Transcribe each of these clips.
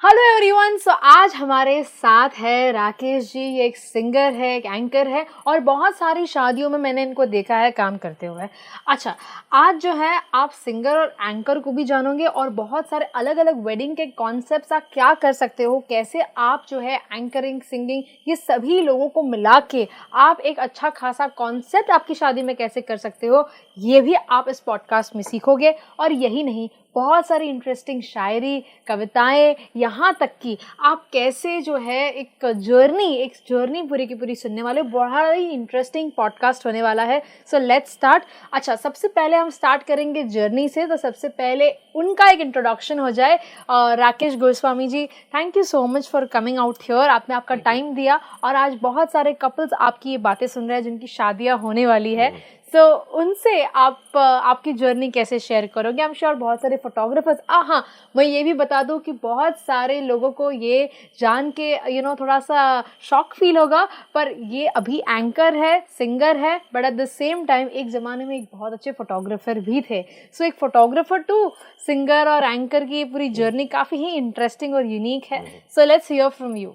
Hello everyone. सो आज हमारे साथ है राकेश जी। ये एक सिंगर है, एक एंकर है और बहुत सारी शादियों में मैंने इनको देखा है काम करते हुए। अच्छा, आज जो है आप सिंगर और एंकर को भी जानोगे और बहुत सारे अलग अलग वेडिंग के कॉन्सेप्ट्स आप क्या कर सकते हो, कैसे आप जो है एंकरिंग, सिंगिंग, ये सभी लोगों को मिला के आप एक अच्छा खासा कॉन्सेप्ट आपकी शादी में कैसे कर सकते हो, ये भी आप इस पॉडकास्ट में सीखोगे। और यही नहीं, बहुत सारी इंटरेस्टिंग शायरी, कविताएं, यहाँ तक कि आप कैसे जो है एक जर्नी पूरी की पूरी सुनने वाले। बड़ा ही इंटरेस्टिंग पॉडकास्ट होने वाला है। So let's start. अच्छा, सबसे पहले हम स्टार्ट करेंगे जर्नी से, तो सबसे पहले उनका एक इंट्रोडक्शन हो जाए। Rakesh Goswami ji, thank you so much for coming out here. आपने आपका टाइम दिया और आज बहुत सारे कपल्स आपकी ये बातें सुन रहे हैं जिनकी शादियाँ होने वाली है। तो उनसे आप आपकी जर्नी कैसे शेयर करोगे? आई एम श्योर बहुत सारे फोटोग्राफर्स, हाँ, मैं ये भी बता दूं कि बहुत सारे लोगों को ये जान के थोड़ा सा शॉक फील होगा, पर ये अभी एंकर है, सिंगर है, but at the same time एक ज़माने में एक बहुत अच्छे फोटोग्राफर भी थे। सो एक फोटोग्राफर टू सिंगर और एंकर की पूरी जर्नी काफ़ी ही इंटरेस्टिंग और यूनिक है। So let's hear from you.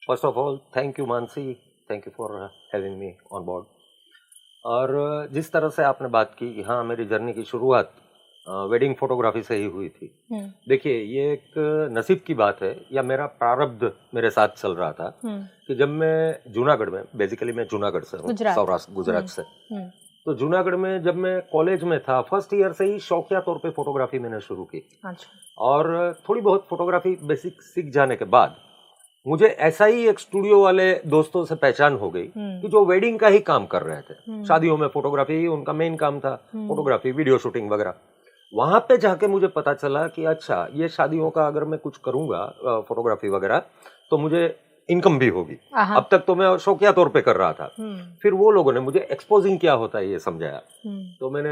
First of all thank you Mansi, thank you for having me on board. और जिस तरह से आपने बात की कि हाँ, मेरी जर्नी की शुरुआत वेडिंग फोटोग्राफी से ही हुई थी। देखिए, ये एक नसीब की बात है या मेरा प्रारब्ध मेरे साथ चल रहा था कि जब मैं जूनागढ़ में, बेसिकली मैं जूनागढ़ से हूँ, सौराष्ट्र गुजरात से। तो जूनागढ़ में जब मैं कॉलेज में था, फर्स्ट ईयर से ही शौकिया तौर पे फोटोग्राफी मैंने शुरू की। और थोड़ी बहुत फोटोग्राफी बेसिक सीख जाने के बाद मुझे ऐसा ही एक स्टूडियो वाले दोस्तों से पहचान हो गई कि जो वेडिंग का ही काम कर रहे थे। शादियों में फोटोग्राफी उनका मेन काम था, फोटोग्राफी, वीडियो शूटिंग वगैरह। वहां पे जाके मुझे पता चला कि अच्छा, ये शादियों का अगर मैं कुछ करूंगा फोटोग्राफी वगैरह तो मुझे इनकम भी होगी। अब तक तो मैं शौकिया तौर पे कर रहा था। फिर वो लोगों ने मुझे एक्सपोजिंग क्या होता है ये समझाया। तो मैंने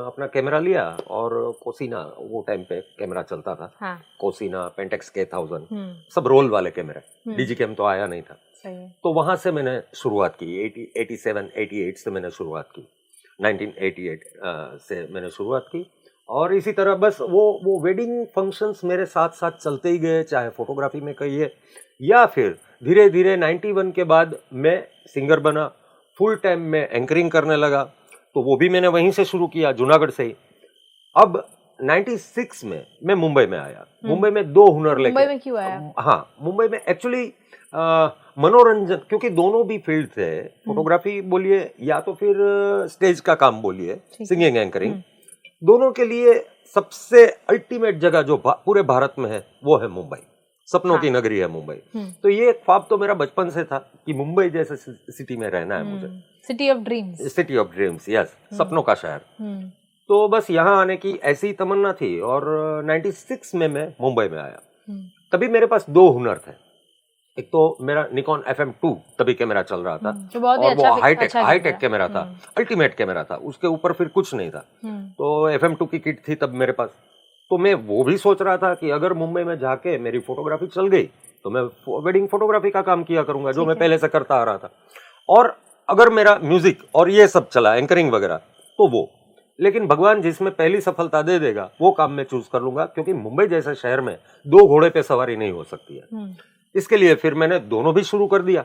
अपना कैमरा लिया और कोसिना, वो टाइम पे कैमरा चलता था, कोसिना, पेंटेक्स K1000, सब रोल वाले कैमरे, डिजिकैम तो आया नहीं था। तो वहां से मैंने शुरुआत की। 87, 88 से मैंने शुरुआत की, 1988 से मैंने शुरुआत की। और इसी तरह बस वो वेडिंग फंक्शंस मेरे साथ साथ चलते ही गए, चाहे फोटोग्राफी में कहिए या फिर धीरे धीरे 91 के बाद मैं सिंगर बना, फुल टाइम में एंकरिंग करने लगा। तो वो भी मैंने वहीं से शुरू किया, जूनागढ़ से ही। अब 96 में मैं मुंबई में आया। मुंबई में दो हुनर लेके। मुंबई में क्यों आया? हाँ, मुंबई में एक्चुअली मनोरंजन, क्योंकि दोनों भी फील्ड थे, फोटोग्राफी बोलिए या तो फिर स्टेज का काम बोलिए, सिंगिंग, एंकरिंग, दोनों के लिए सबसे अल्टीमेट जगह जो पूरे भारत में है वो है मुंबई। सपनों की नगरी है मुंबई। तो ये ख्वाब तो मेरा बचपन से था कि मुंबई जैसे सिटी में रहना है मुझे। सिटी ऑफ ड्रीम्स, यस, सपनों का शहर। तो बस यहाँ आने की ऐसी तमन्ना थी और 96 में मैं मुंबई में आया। तभी मेरे पास दो हुनर थे। एक तो मेरा निकॉन FM2 तभी कैमरा चल रहा था, और वो हाईटेक कैमरा था, अल्टीमेट कैमरा था, उसके ऊपर फिर कुछ नहीं था। तो FM2 की किट थी तब मेरे पास। तो मैं वो भी सोच रहा था कि अगर मुंबई में जाके मेरी फोटोग्राफी चल गई तो मैं वेडिंग फोटोग्राफी का काम किया करूंगा, जो मैं पहले से करता आ रहा था। और अगर मेरा म्यूजिक और ये सब चला, एंकरिंग वगैरह, तो वो, लेकिन भगवान जिसमें पहली सफलता दे देगा वो काम मैं चूज कर लूंगा, क्योंकि मुंबई जैसे शहर में दो घोड़े पे सवारी नहीं हो सकती है। इसके लिए फिर मैंने दोनों भी शुरू कर दिया।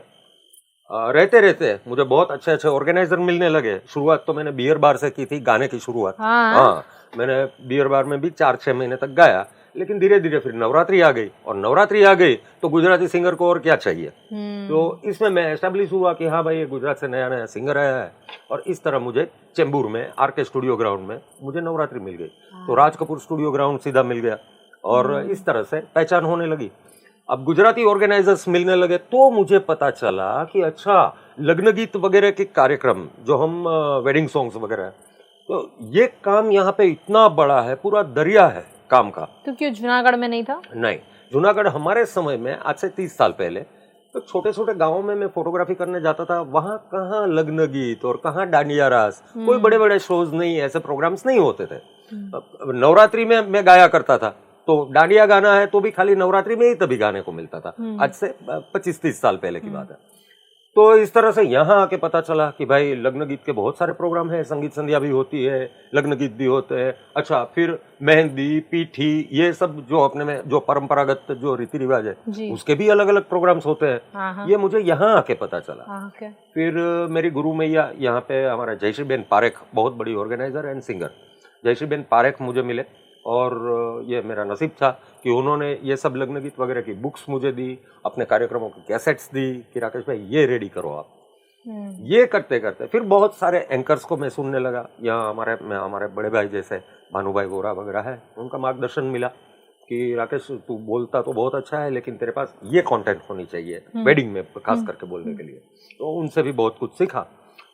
रहते रहते मुझे बहुत अच्छे अच्छे ऑर्गेनाइजर मिलने लगे। शुरुआत तो मैंने बियर बार से की थी, गाने की शुरुआत। हाँ, मैंने बियर बार में भी 4-6 महीने तक गाया, लेकिन धीरे धीरे फिर नवरात्रि आ गई, और नवरात्रि आ गई तो गुजराती सिंगर को और क्या चाहिए। तो इसमें मैं एस्टेब्लिश हुआ कि हाँ भाई, ये गुजरात से नया नया सिंगर आया है। और इस तरह मुझे चेंबूर में RK स्टूडियो ग्राउंड में मुझे नवरात्रि मिल गई, तो राज कपूर स्टूडियो ग्राउंड सीधा मिल गया, और इस तरह से पहचान होने लगी। अब गुजराती ऑर्गेनाइजर्स मिलने लगे तो मुझे पता चला कि अच्छा, लग्न गीत वगैरह के कार्यक्रम, जो हम वेडिंग सॉन्ग्स वगैरह, तो ये काम यहाँ पे इतना बड़ा है, पूरा दरिया है काम का। तो क्यों जूनागढ़ में नहीं था? नहीं, जूनागढ़ हमारे समय में, आज से 30 साल पहले, तो छोटे छोटे गाँव में मैं फोटोग्राफी करने जाता था। वहाँ कहाँ लग्न गीत और कहाँ डांडिया रास, कोई बड़े बड़े शोज नहीं, ऐसे प्रोग्राम्स नहीं होते थे। नवरात्रि में मैं गाया करता था, तो डांडिया गाना है तो भी खाली नवरात्रि में ही तभी गाने को मिलता था। आज से 25-30 साल पहले की बात है। तो इस तरह से यहाँ आके पता चला कि भाई लग्न गीत के बहुत सारे प्रोग्राम हैं, संगीत संध्या भी होती है, लग्न गीत भी होते हैं। अच्छा, फिर मेहंदी, पीठी, ये सब जो अपने में जो परंपरागत जो रीति रिवाज है उसके भी अलग अलग प्रोग्राम्स होते हैं। ये मुझे यहाँ आके पता चला। फिर मेरी गुरु मैया यहाँ पे हमारा जयश्री बेन पारेख, बहुत बड़ी organiser and singer, Jayshree ben Parekh मुझे मिले, और ये मेरा नसीब था कि उन्होंने ये सब लग्न गीत वगैरह की बुक्स मुझे दी, अपने कार्यक्रमों की कैसेट्स दी कि राकेश भाई ये रेडी करो आप। ये करते करते फिर बहुत सारे एंकर्स को मैं सुनने लगा। यहाँ हमारे बड़े भाई जैसे भानुभाई वोरा वगैरह है, उनका मार्गदर्शन मिला कि राकेश तू बोलता तो बहुत अच्छा है, लेकिन तेरे पास ये कंटेंट होनी चाहिए वेडिंग में खास करके बोलने के लिए। तो उनसे भी बहुत कुछ सीखा।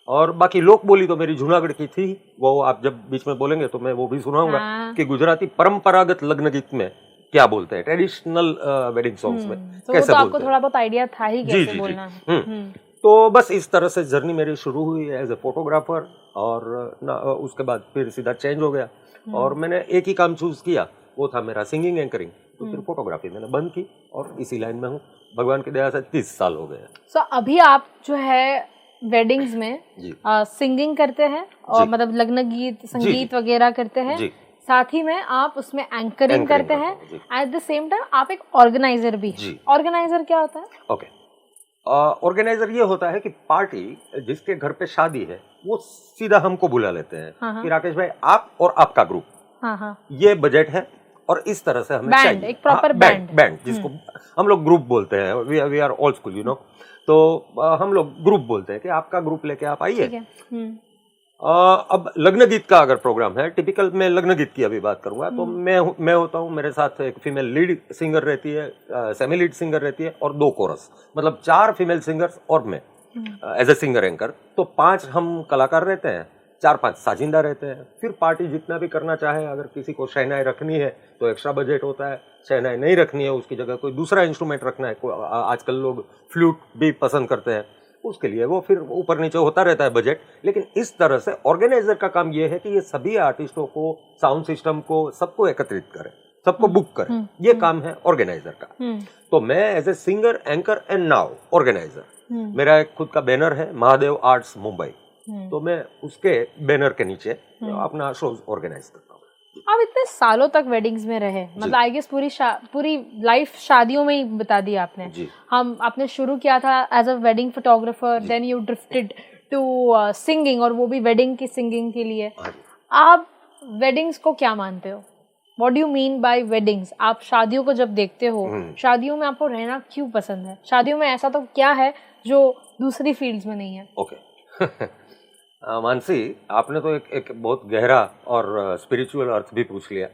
और बाकी लोक बोली तो मेरी जूनागढ़ की थी, वो आप जब बीच में बोलेंगे तो मैं वो भी सुनाऊंगा कि गुजराती परंपरागत लग्न गीत में क्या बोलते हैं, ट्रेडिशनल वेडिंग सॉन्ग्स में तो कैसे तो बोलते आपको थोड़ा बहुत आइडिया था ही कैसे बोलना है। तो बस इस तरह से जर्नी मेरी शुरू हुई एज ए फोटोग्राफर, और उसके बाद फिर सीधा चेंज हो गया और मैंने एक ही काम चूज किया, वो था मेरा सिंगिंग एंकरिंग। तो फिर फोटोग्राफी मैंने बंद की और इसी लाइन में हूँ, भगवान की दया से 30 साल हो गए। सो अभी आप जो है वेडिंग्स में सिंगिंग करते हैं और मतलब लग्न गीत संगीत वगैरह करते हैं, साथ ही में आप उसमें एंकरिंग करते हैं, एट द सेम टाइम आप एक ऑर्गेनाइजर भी हैं। ऑर्गेनाइजर क्या होता है? ओके, ऑर्गेनाइजर ये होता है कि पार्टी जिसके घर पे शादी है वो सीधा हमको बुला लेते हैं कि राकेश भाई आप और आपका ग्रुप, ये बजट है और इस तरह से हमें चाहिए एक प्रॉपर बैंड जिसको हम लोग ग्रुप बोलते हैं, we are old school you know. तो हम लोग ग्रुप बोलते हैं कि आपका ग्रुप लेके आप आइए। अब लग्न गीत का अगर प्रोग्राम है, टिपिकल मैं लग्न गीत की अभी बात करूंगा, तो मैं होता हूँ, मेरे साथ एक फीमेल लीड सिंगर रहती है, सेमी लीड सिंगर रहती है और 2 कोरस, मतलब 4 फीमेल सिंगर्स और मैं एज ए सिंगर एंकर। तो 5 हम कलाकार रहते हैं, 4-5 साजिंदा रहते हैं। फिर पार्टी जितना भी करना चाहे, अगर किसी को शहनाई रखनी है तो एक्स्ट्रा बजट होता है, शहनाई नहीं रखनी है उसकी जगह कोई दूसरा इंस्ट्रूमेंट रखना है, आजकल लोग फ्लूट भी पसंद करते हैं, उसके लिए वो फिर ऊपर नीचे होता रहता है बजट। लेकिन इस तरह से ऑर्गेनाइजर का काम ये है कि ये सभी आर्टिस्टों को, साउंड सिस्टम को, सबको एकत्रित करे, सबको बुक करे, ये काम है ऑर्गेनाइजर का। तो मैं as a singer anchor and now organiser, मेरा एक खुद का बैनर है महादेव आर्ट्स मुंबई, तो मैं उसके बैनर के नीचे अपना शोज ऑर्गेनाइज करता हूँ। आप इतने सालों तक वेडिंग्स में रहे, मतलब आई गेस पूरी लाइफ शादियों में ही बता दी आपने। आपने शुरू किया था as a wedding photographer, then you drifted to singing, और वो भी वेडिंग की सिंगिंग के लिए। आप वेडिंग्स को क्या मानते हो? What do you mean by weddings? आप शादियों को जब देखते हो, शादियों में आपको रहना क्यों पसंद है? शादियों में ऐसा तो क्या है जो दूसरी फील्ड्स में नहीं है? ओके मानसी, आपने तो एक बहुत गहरा और स्पिरिचुअल अर्थ भी पूछ लिया।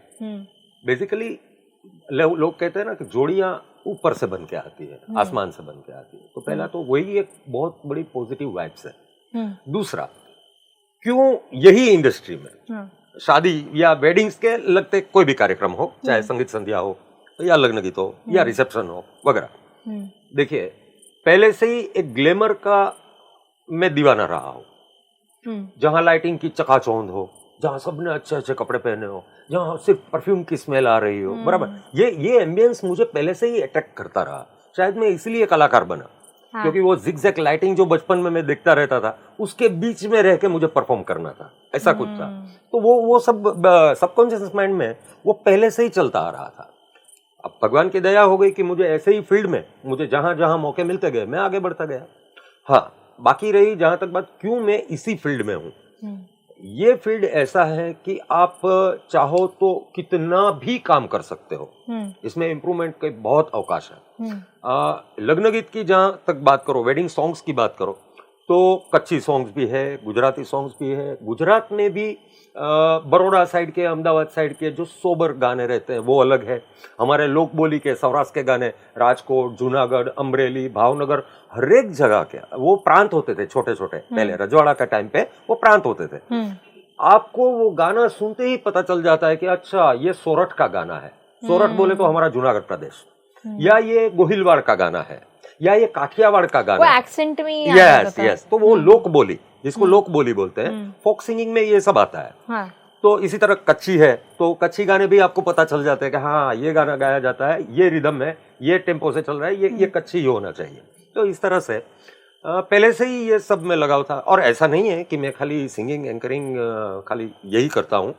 बेसिकली लोग कहते हैं ना कि जोड़ियां ऊपर से बन के आती है, आसमान से बन के आती है। तो पहला तो वही एक बहुत बड़ी पॉजिटिव वाइब्स है। दूसरा, क्यों यही इंडस्ट्री में शादी या वेडिंग्स के लगते कोई भी कार्यक्रम हो, चाहे संगीत संध्या हो या लग्न गीत हो या रिसेप्शन हो वगैरह, देखिए पहले से ही एक ग्लैमर का मैं दीवाना रहा हूँ, जहां लाइटिंग की चकाचौंध हो, जहां सबने अच्छे अच्छे कपड़े पहने हो, जहां सिर्फ परफ्यूम की स्मेल आ रही हो, बराबर। ये एम्बियंस मुझे पहले से ही अट्रैक्ट करता रहा। शायद मैं इसलिए कलाकार बना, क्योंकि वो जिगजैग लाइटिंग जो बचपन में मैं देखता रहता था, उसके बीच में रह के मुझे परफॉर्म करना था, ऐसा कुछ था। तो वो सब सबकॉन्शियस माइंड में वो पहले से ही चलता आ रहा था। अब भगवान की दया हो गई कि मुझे ऐसे ही फील्ड में मुझे जहां जहां मौके मिलते गए मैं आगे बढ़ता गया। हाँ, बाकी रही जहां तक बात क्यों मैं इसी फील्ड में हूँ, ये फील्ड ऐसा है कि आप चाहो तो कितना भी काम कर सकते हो, इसमें इम्प्रूवमेंट के बहुत अवकाश है। लग्न गीत की जहां तक बात करो, वेडिंग सॉन्ग्स की बात करो, तो कच्ची सॉन्ग्स भी है, गुजराती सॉन्ग्स भी है। गुजरात में भी बड़ौदा साइड के, अहमदाबाद साइड के जो सोबर गाने रहते हैं वो अलग है। हमारे लोक बोली के सौराष्ट्र के गाने, राजकोट, जूनागढ़, अमरेली, भावनगर, हर एक जगह के वो प्रांत होते थे, छोटे छोटे। पहले रजवाड़ा का टाइम पे वो प्रांत होते थे। आपको वो गाना सुनते ही पता चल जाता है कि अच्छा ये सोरठ का गाना है। सोरठ बोले तो हमारा जूनागढ़ प्रदेश, या ये गोहिलवाड़ का गाना है, या ये काठियावाड़ का गाना, वो एक्सेंट में यस। तो वो लोक बोली, जिसको लोक बोली बोलते हैं, फोक सिंगिंग में ये सब आता है। हाँ। तो इसी तरह कच्ची है, तो कच्ची गाने भी आपको पता चल जाते हैं कि हाँ ये गाना गाया जाता है, ये रिदम है, ये टेम्पो से चल रहा है, ये कच्ची ही होना चाहिए। तो इस तरह से पहले से ही ये सब में लगाव था, और ऐसा नहीं है कि मैं खाली सिंगिंग एंकरिंग खाली यही करता हूँ,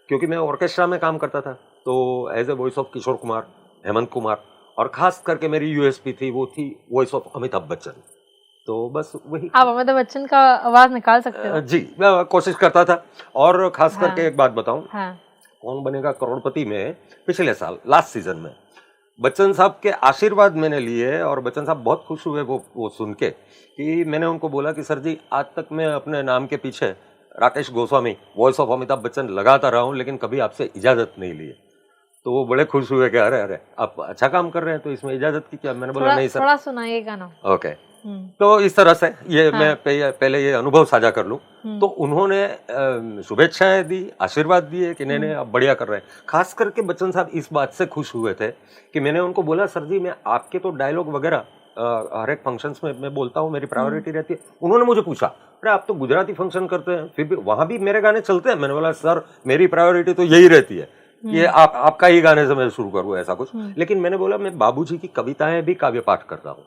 क्योंकि मैं ऑर्केस्ट्रा में काम करता था, तो as a voice of Kishore Kumar, Hemant Kumar, और खास करके मेरी यूएसपी थी, वो थी वॉइस ऑफ अमिताभ बच्चन। तो बस वही। आप अमिताभ बच्चन का आवाज निकाल सकते हो? जी, मैं कोशिश करता था। और खास हाँ, करके एक बात बताऊं, हाँ, कौन बनेगा करोड़पति में पिछले साल लास्ट सीजन में बच्चन साहब के आशीर्वाद मैंने लिए, और बच्चन साहब बहुत खुश हुए वो सुन के, कि मैंने उनको बोला कि सर जी, आज तक मैं अपने नाम के पीछे राकेश गोस्वामी वॉइस ऑफ अमिताभ बच्चन लगाता रहा हूँ, लेकिन कभी आपसे इजाजत नहीं ली। तो वो बड़े खुश हुए कि अरे अरे आप अच्छा काम कर रहे हैं, तो इसमें इजाजत की क्या। मैंने बोला नहीं सर। थोड़ा सुनाइए गाना। ओके। तो इस तरह से ये हाँ। मैं पहले ये अनुभव साझा कर लूं। तो उन्होंने शुभेच्छाएं दी, आशीर्वाद दिए कि नहीं नहीं आप बढ़िया कर रहे हैं। खास करके बच्चन साहब इस बात से खुश हुए थे कि मैंने उनको बोला, सर जी मैं आपके तो डायलॉग वगैरह हर एक फंक्शंस में मैं बोलता हूँ, मेरी प्रायोरिटी रहती है। उन्होंने मुझे पूछा, अरे आप तो गुजराती फंक्शन करते हैं, फिर भी वहां भी मेरे गाने चलते हैं? मैंने बोला सर मेरी प्रायोरिटी तो यही रहती है, ये आपका ही गाने से मैं शुरू करूँ ऐसा कुछ। लेकिन मैंने बोला मैं बाबूजी की कविताएं भी काव्य पाठ करता हूँ।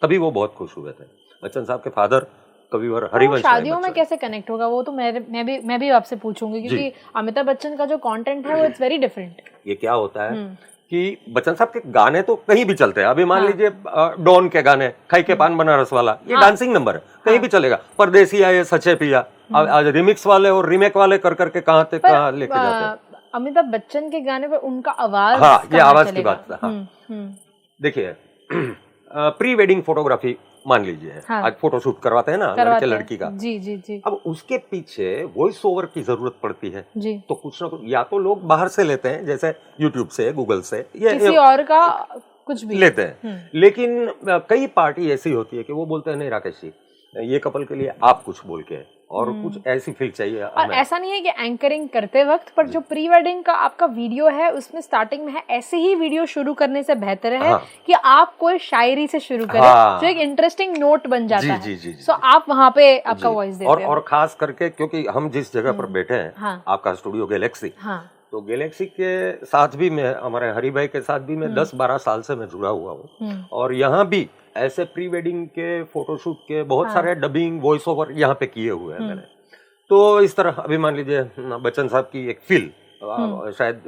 तभी वो बहुत खुश हुए थे। बच्चन साहब के फादर कविवर हरिवंश। शादियों में कैसे कनेक्ट होगा वो तो मैं भी आपसे पूछूंगी, क्योंकि अमिताभ बच्चन का जो कंटेंट है वो इट्स वेरी डिफरेंट। ये क्या होता है कि बच्चन साहब के गाने तो कहीं भी चलते हैं। अभी मान लीजिए डॉन के गाने, खाई के पान बनारस वाला, ये डांसिंग नंबर है, कहीं भी चलेगा। परदेसी आए सचे पिया, आज रिमिक्स वाले और रीमेक वाले कर करके कहाँ तक कहाँ लेके जाते हैं। अमिताभ बच्चन के गाने पर उनका आवाज, हाँ ये आवाज की बात है। देखिए प्री वेडिंग फोटोग्राफी मान लीजिए, आज फोटोशूट करवाते हैं ना लड़के लड़की का। जी जी जी। अब उसके पीछे वॉइस ओवर की जरूरत पड़ती है जी। तो कुछ ना कुछ या तो लोग बाहर से लेते हैं, जैसे यूट्यूब से, गूगल से, या किसी और का कुछ भी लेते हैं। लेकिन कई पार्टी ऐसी होती है कि वो बोलते हैं नहीं राकेश जी, ये कपल के लिए आप कुछ बोल के, और कुछ ऐसी फील चाहिए। और ऐसा नहीं है कि एंकरिंग करते वक्त, पर जो प्री वेडिंग का आपका वीडियो है उसमें स्टार्टिंग में है, ऐसे ही वीडियो शुरू करने से बेहतर है कि आप कोई शायरी से शुरू करें जो एक इंटरेस्टिंग नोट बन जाता है। सो आप वहां पे आपका वॉइस देते हैं। और खास करके क्योंकि हम जिस जगह पर बैठे हैं, आपका स्टूडियो गैलेक्सी, तो गैलेक्सी के साथ भी मैं, हमारे हरि भाई के साथ भी मैं 10-12 साल से मैं जुड़ा हुआ हूँ, और यहाँ भी ऐसे प्री वेडिंग के फोटोशूट के बहुत सारे डबिंग वॉइस ओवर यहाँ पे किए हुए हैं मैंने। तो इस तरह अभी मान लीजिए बच्चन साहब की एक फील शायद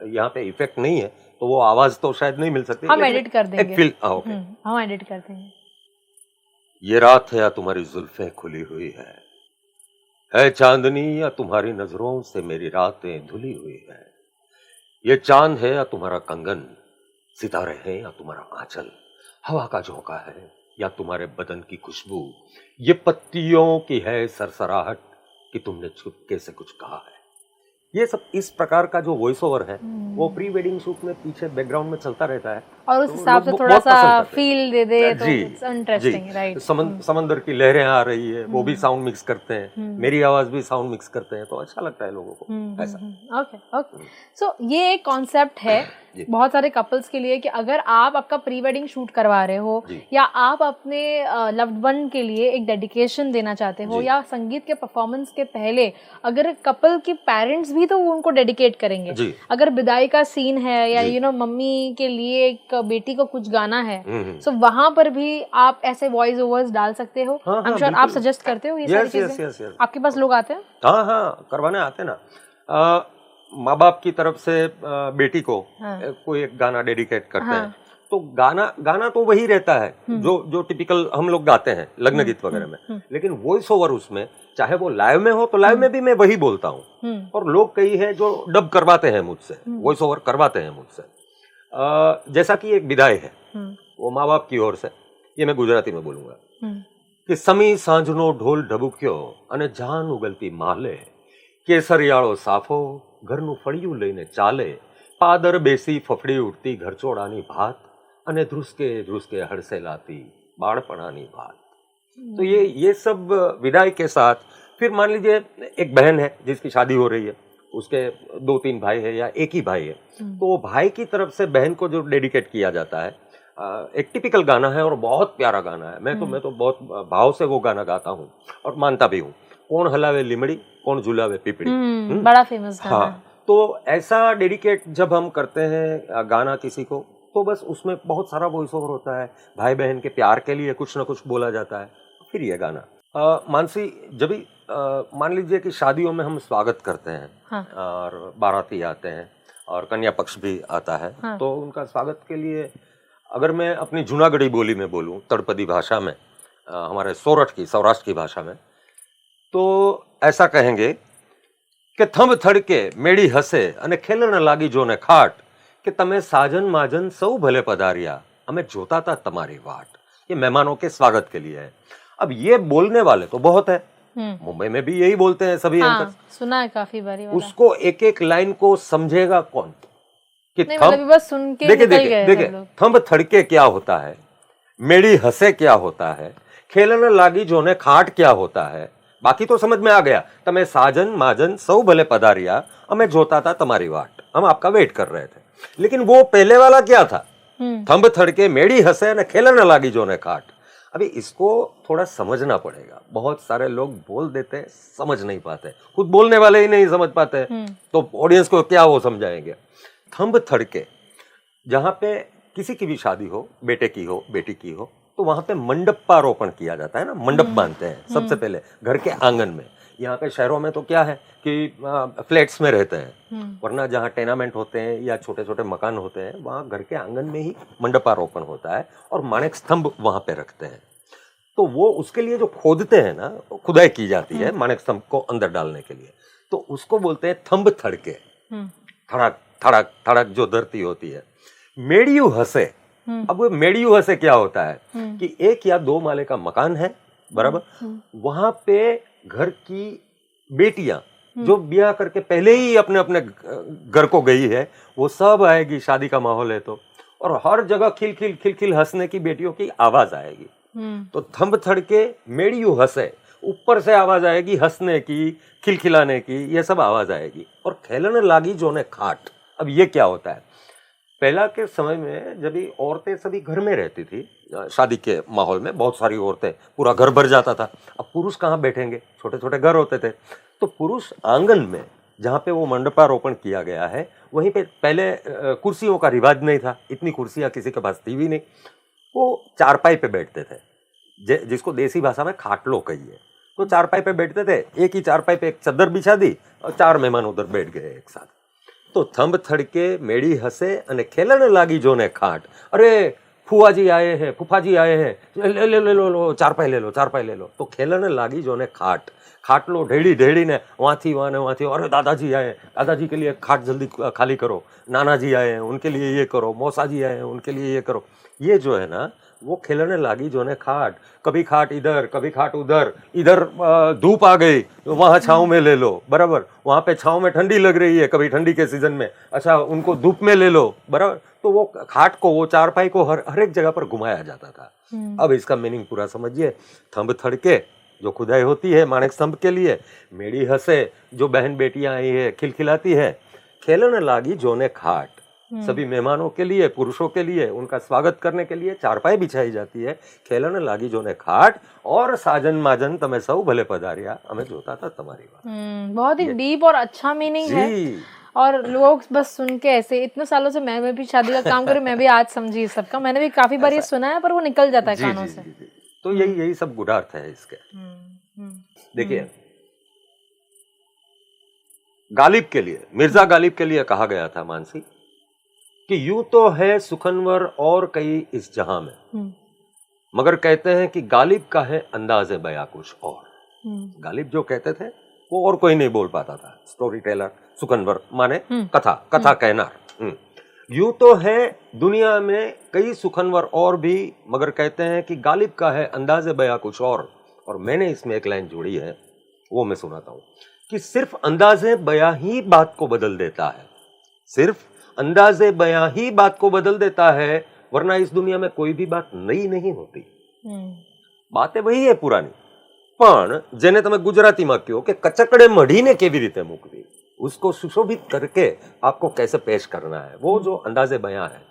यहाँ पे इफेक्ट नहीं है, तो वो आवाज तो शायद नहीं मिल सकती, हम एडिट कर देंगे। एक फील हम एडिट कर देंगे। ये रात है या तुम्हारी जुल्फें खुली हुई है चांदनी या तुम्हारी नजरों से मेरी रातें धुली हुई है। ये चांद है या तुम्हारा कंगन, सितारे हैं या तुम्हारा आंचल, हवा का झोंका है या तुम्हारे बदन की खुशबू, ये पत्तियों की है सरसराहट कि तुमने चुपके से कुछ कहा है। ये सब इस प्रकार का जो वॉइस ओवर है वो प्री वेडिंग शूट में पीछे बैकग्राउंड में चलता रहता है, और उस हिसाब से थोड़ा सा फील दे दे तो इट्स इंटरेस्टिंग, राइट। समंदर की लहरें आ रही है, वो भी साउंड मिक्स करते हैं, मेरी आवाज भी साउंड मिक्स करते हैं, तो अच्छा लगता है लोगों को ऐसा। Okay okay. सो ये एक कॉन्सेप्ट है बहुत सारे कपल्स के लिए कि अगर आप आपका प्री वेडिंग शूट करवा रहे हो, या आप अपने लव्ड वन के लिए एक डेडिकेशन देना चाहते हो, या संगीत के परफॉर्मेंस के पहले अगर कपल के पेरेंट्स भी तो उनको डेडिकेट करेंगे, अगर विदाई का सीन है या मम्मी के लिए एक बेटी को कुछ गाना है, सो वहां पर भी आप ऐसे वॉइस ओवर्स डाल सकते हो। आई एम श्योर आप सजेस्ट करते हो ये सारी चीजें। आपके पास लोग आते हैं? हाँ करवाने आते हैं ना। माँ बाप की तरफ से बेटी को कोई एक गाना डेडिकेट करते हैं, तो गाना तो वही रहता है जो टिपिकल हम लोग गाते हैं लग्न गीत वगैरह में, लेकिन वॉइस ओवर उसमें चाहे वो लाइव में हो तो लाइव में भी मैं वही बोलता हूँ, और लोग कई है जो डब करवाते हैं मुझसे, वॉइस ओवर करवाते हैं मुझसे। जैसा कि एक विदाई है वो माँ बाप की ओर से, ये मैं गुजराती में बोलूंगा कि समी सांझनो ढोल ढबुक्यो अने जान उगलती माले, केसरियाळो साफो घरનું ફળિયું લઈને ચાલે, પાદર બેસી ફફડી ઉઠતી ઘરચોળાની ભાત અને ધ્રુસકે ધ્રુસકે હડસેલાતી બાળપણાની बात। तो ये सब विदाई के साथ, फिर मान लीजिए एक बहन है जिसकी शादी हो रही है, उसके 2-3 भाई है या एक ही भाई है, तो भाई की तरफ से बहन को जो डेडिकेट किया जाता है, एक टिपिकल गाना है और बहुत प्यारा गाना है। मैं तो बहुत भाव से वो गाना गाता हूँ और मानता भी हूँ, कौन हलावे लिमड़ी कौन झुलावे पिपड़ी, बड़ा फेमस गाना। हाँ, तो ऐसा डेडिकेट जब हम करते हैं गाना किसी को, तो बस उसमें बहुत सारा वॉइस ओवर होता है, भाई बहन के प्यार के लिए कुछ ना कुछ बोला जाता है, फिर ये गाना। मानसी, जब भी मान लीजिए कि शादियों में हम स्वागत करते हैं, हाँ। और बाराती आते हैं और कन्या पक्ष भी आता है, हाँ। तो उनका स्वागत के लिए अगर मैं अपनी जूनागढ़ी बोली में बोलूं, तड़पदी भाषा में, हमारे सौराष्ट्र की भाषा में, तो ऐसा कहेंगे कि थंब थड़के मेड़ी हसे अने खेलने लागी जोने खाट, कि तमे साजन माजन सौ भले पधारिया, हमें जोता था तुम्हारी वाट। ये मेहमानों के स्वागत के लिए है। अब ये बोलने वाले तो बहुत है, मुंबई में भी यही बोलते हैं सभी एंकर, सुना है काफी बारी वाला। उसको एक एक लाइन को समझेगा कौन? कि नहीं, मतलब बस सुन के देखिए निकल गए देखिए, थंब थड़के क्या होता है, मेड़ी हसे क्या होता है, खेलने लागी जोने खाट क्या होता है, बाकी तो समझ में आ गया। तमे साजन माजन सौ भले पधारिया, हमें जोता था तुम्हारी वाट, हम आपका वेट कर रहे थे। लेकिन वो पहले वाला क्या था? थंब थड़के मेड़ी हसे न खेलने लागी जोने खाट। अभी इसको थोड़ा समझना पड़ेगा। बहुत सारे लोग बोल देते हैं, समझ नहीं पाते, खुद बोलने वाले ही नहीं समझ पाते, तो ऑडियंस को क्या वो समझाएंगे? थंब थड़के, जहां पे किसी की भी शादी हो, बेटे की हो, बेटी की हो, तो वहां पे मंडपारोपण किया जाता है ना, मंडप बांधते हैं सबसे पहले घर के आंगन में। यहाँ पे शहरों में तो क्या है कि फ्लैट्स में रहते हैं, वरना जहाँ टेनामेंट होते हैं या छोटे छोटे मकान होते हैं, वहाँ घर के आंगन में ही मंडपारोपण होता है और माणिक स्तंभ वहां पे रखते हैं। तो वो उसके लिए जो खोदते हैं ना, खुदाई की जाती है माणिक स्तंभ को अंदर डालने के लिए, तो उसको बोलते हैं थंब थड़के। थड़क थड़क थड़क जो धरती होती है। मेड़ियू हसे, अब वो मेड़ियू हसे क्या होता है कि एक या दो माले का मकान है, बराबर, वहां पे घर की बेटियां जो ब्याह करके पहले ही अपने अपने घर को गई है, वो सब आएगी, शादी का माहौल है तो, और हर जगह खिल खिल खिल खिल हंसने की बेटियों की आवाज आएगी। तो थंब थड़के मेड़ियू हसे, ऊपर से आवाज आएगी हंसने की, खिलखिलाने की, ये सब आवाज आएगी। और खेलने लागी जोने खाट, अब ये क्या होता है? पहला के समय में जब ये औरतें सभी घर में रहती थी, शादी के माहौल में बहुत सारी औरतें, पूरा घर भर जाता था। अब पुरुष कहाँ बैठेंगे, छोटे छोटे घर होते थे, तो पुरुष आंगन में जहाँ पे वो मंडपारोपण किया गया है, वहीं पे पहले कुर्सियों का रिवाज नहीं था, इतनी कुर्सियाँ किसी के पास थी भी नहीं, वो चारपाई पे बैठते थे, जिसको देसी भाषा में खाटलो कहिए। तो चारपाई पे बैठते थे, एक ही चारपाई पे एक चादर बिछा दी और चार मेहमान उधर बैठ गए एक साथ। तो थंब थड़के मेड़ी हसे अने खेलने लागी जोने खाट, अरे फुआ जी आए हैं, फूफा जी आए हैं, ले ले ले लो, चारपाई ले लो, चारपाई ले लो। तो खेलने लागी जोने खाट, खाट लो ढेड़ी ढेड़ी ने, वहाँ थी, अरे दादाजी आए, दादाजी के लिए खाट जल्दी खाली करो, नाना जी आए हैं उनके लिए ये करो, मौसा जी आए हैं उनके लिए ये करो। ये जो है ना, वो खेलने लागी जोने खाट, कभी खाट इधर कभी खाट उधर, इधर धूप आ गई तो वहाँ छाँव में ले लो, बराबर, वहाँ पे छाँव में ठंडी लग रही है कभी ठंडी के सीजन में, अच्छा उनको धूप में ले लो, बराबर। तो वो खाट को, वो चारपाई को हर एक जगह पर घुमाया जाता था। अब इसका मीनिंग पूरा समझिए। थंब थड़के जो खुदाई होती है माणिक स्तंभ के लिए, मेड़ी हसे जो बहन बेटियां आई है खिलखिलाती है, खेलने लागी जोने खाट, सभी मेहमानों के लिए, पुरुषों के लिए, उनका स्वागत करने के लिए चारपाई बिछाई जाती है, खेलने लागी जोने खाट, और साजन माजन तमे सब भले पधारिया, हमें जोता था तुम्हारी बात। बहुत ही डीप और अच्छा मीनिंग है, और लोग बस सुन के ऐसे, इतने सालों से मैं भी शादी का काम करूँ, मैं भी आज समझी इस सबका, मैंने भी काफी बार ये सुना है, पर वो निकल जाता है कानों से। तो यही सब गुणार्थ है इसके। देखिए, गालिब के लिए, मिर्जा गालिब के लिए कहा गया था मानसी कि यूं तो है सुखनवर और कई इस जहां में, मगर कहते हैं कि गालिब का है अंदाज़े बयां कुछ और। गालिब जो कहते थे वो और कोई नहीं बोल पाता था, स्टोरी टेलर, सुखनवर माने कथा कहनार। यूं तो है दुनिया में कई सुखनवर और भी, मगर कहते हैं कि गालिब का है अंदाज़े बयां कुछ और मैंने इसमें एक लाइन जोड़ी है, वो मैं सुनाता हूं कि सिर्फ अंदाज़े बयां ही बात को बदल देता है, सिर्फ अंदाज़े बयां ही बात को बदल देता है, वरना इस दुनिया में कोई भी बात नई नहीं होती। बातें वही है पुरानी, पण जेने तमे गुजराती में कहो कि कचकड़े मढ़ीने केवी रीते मूकवी, उसको सुशोभित करके आपको कैसे पेश करना है, वो जो अंदाज़े बयां है,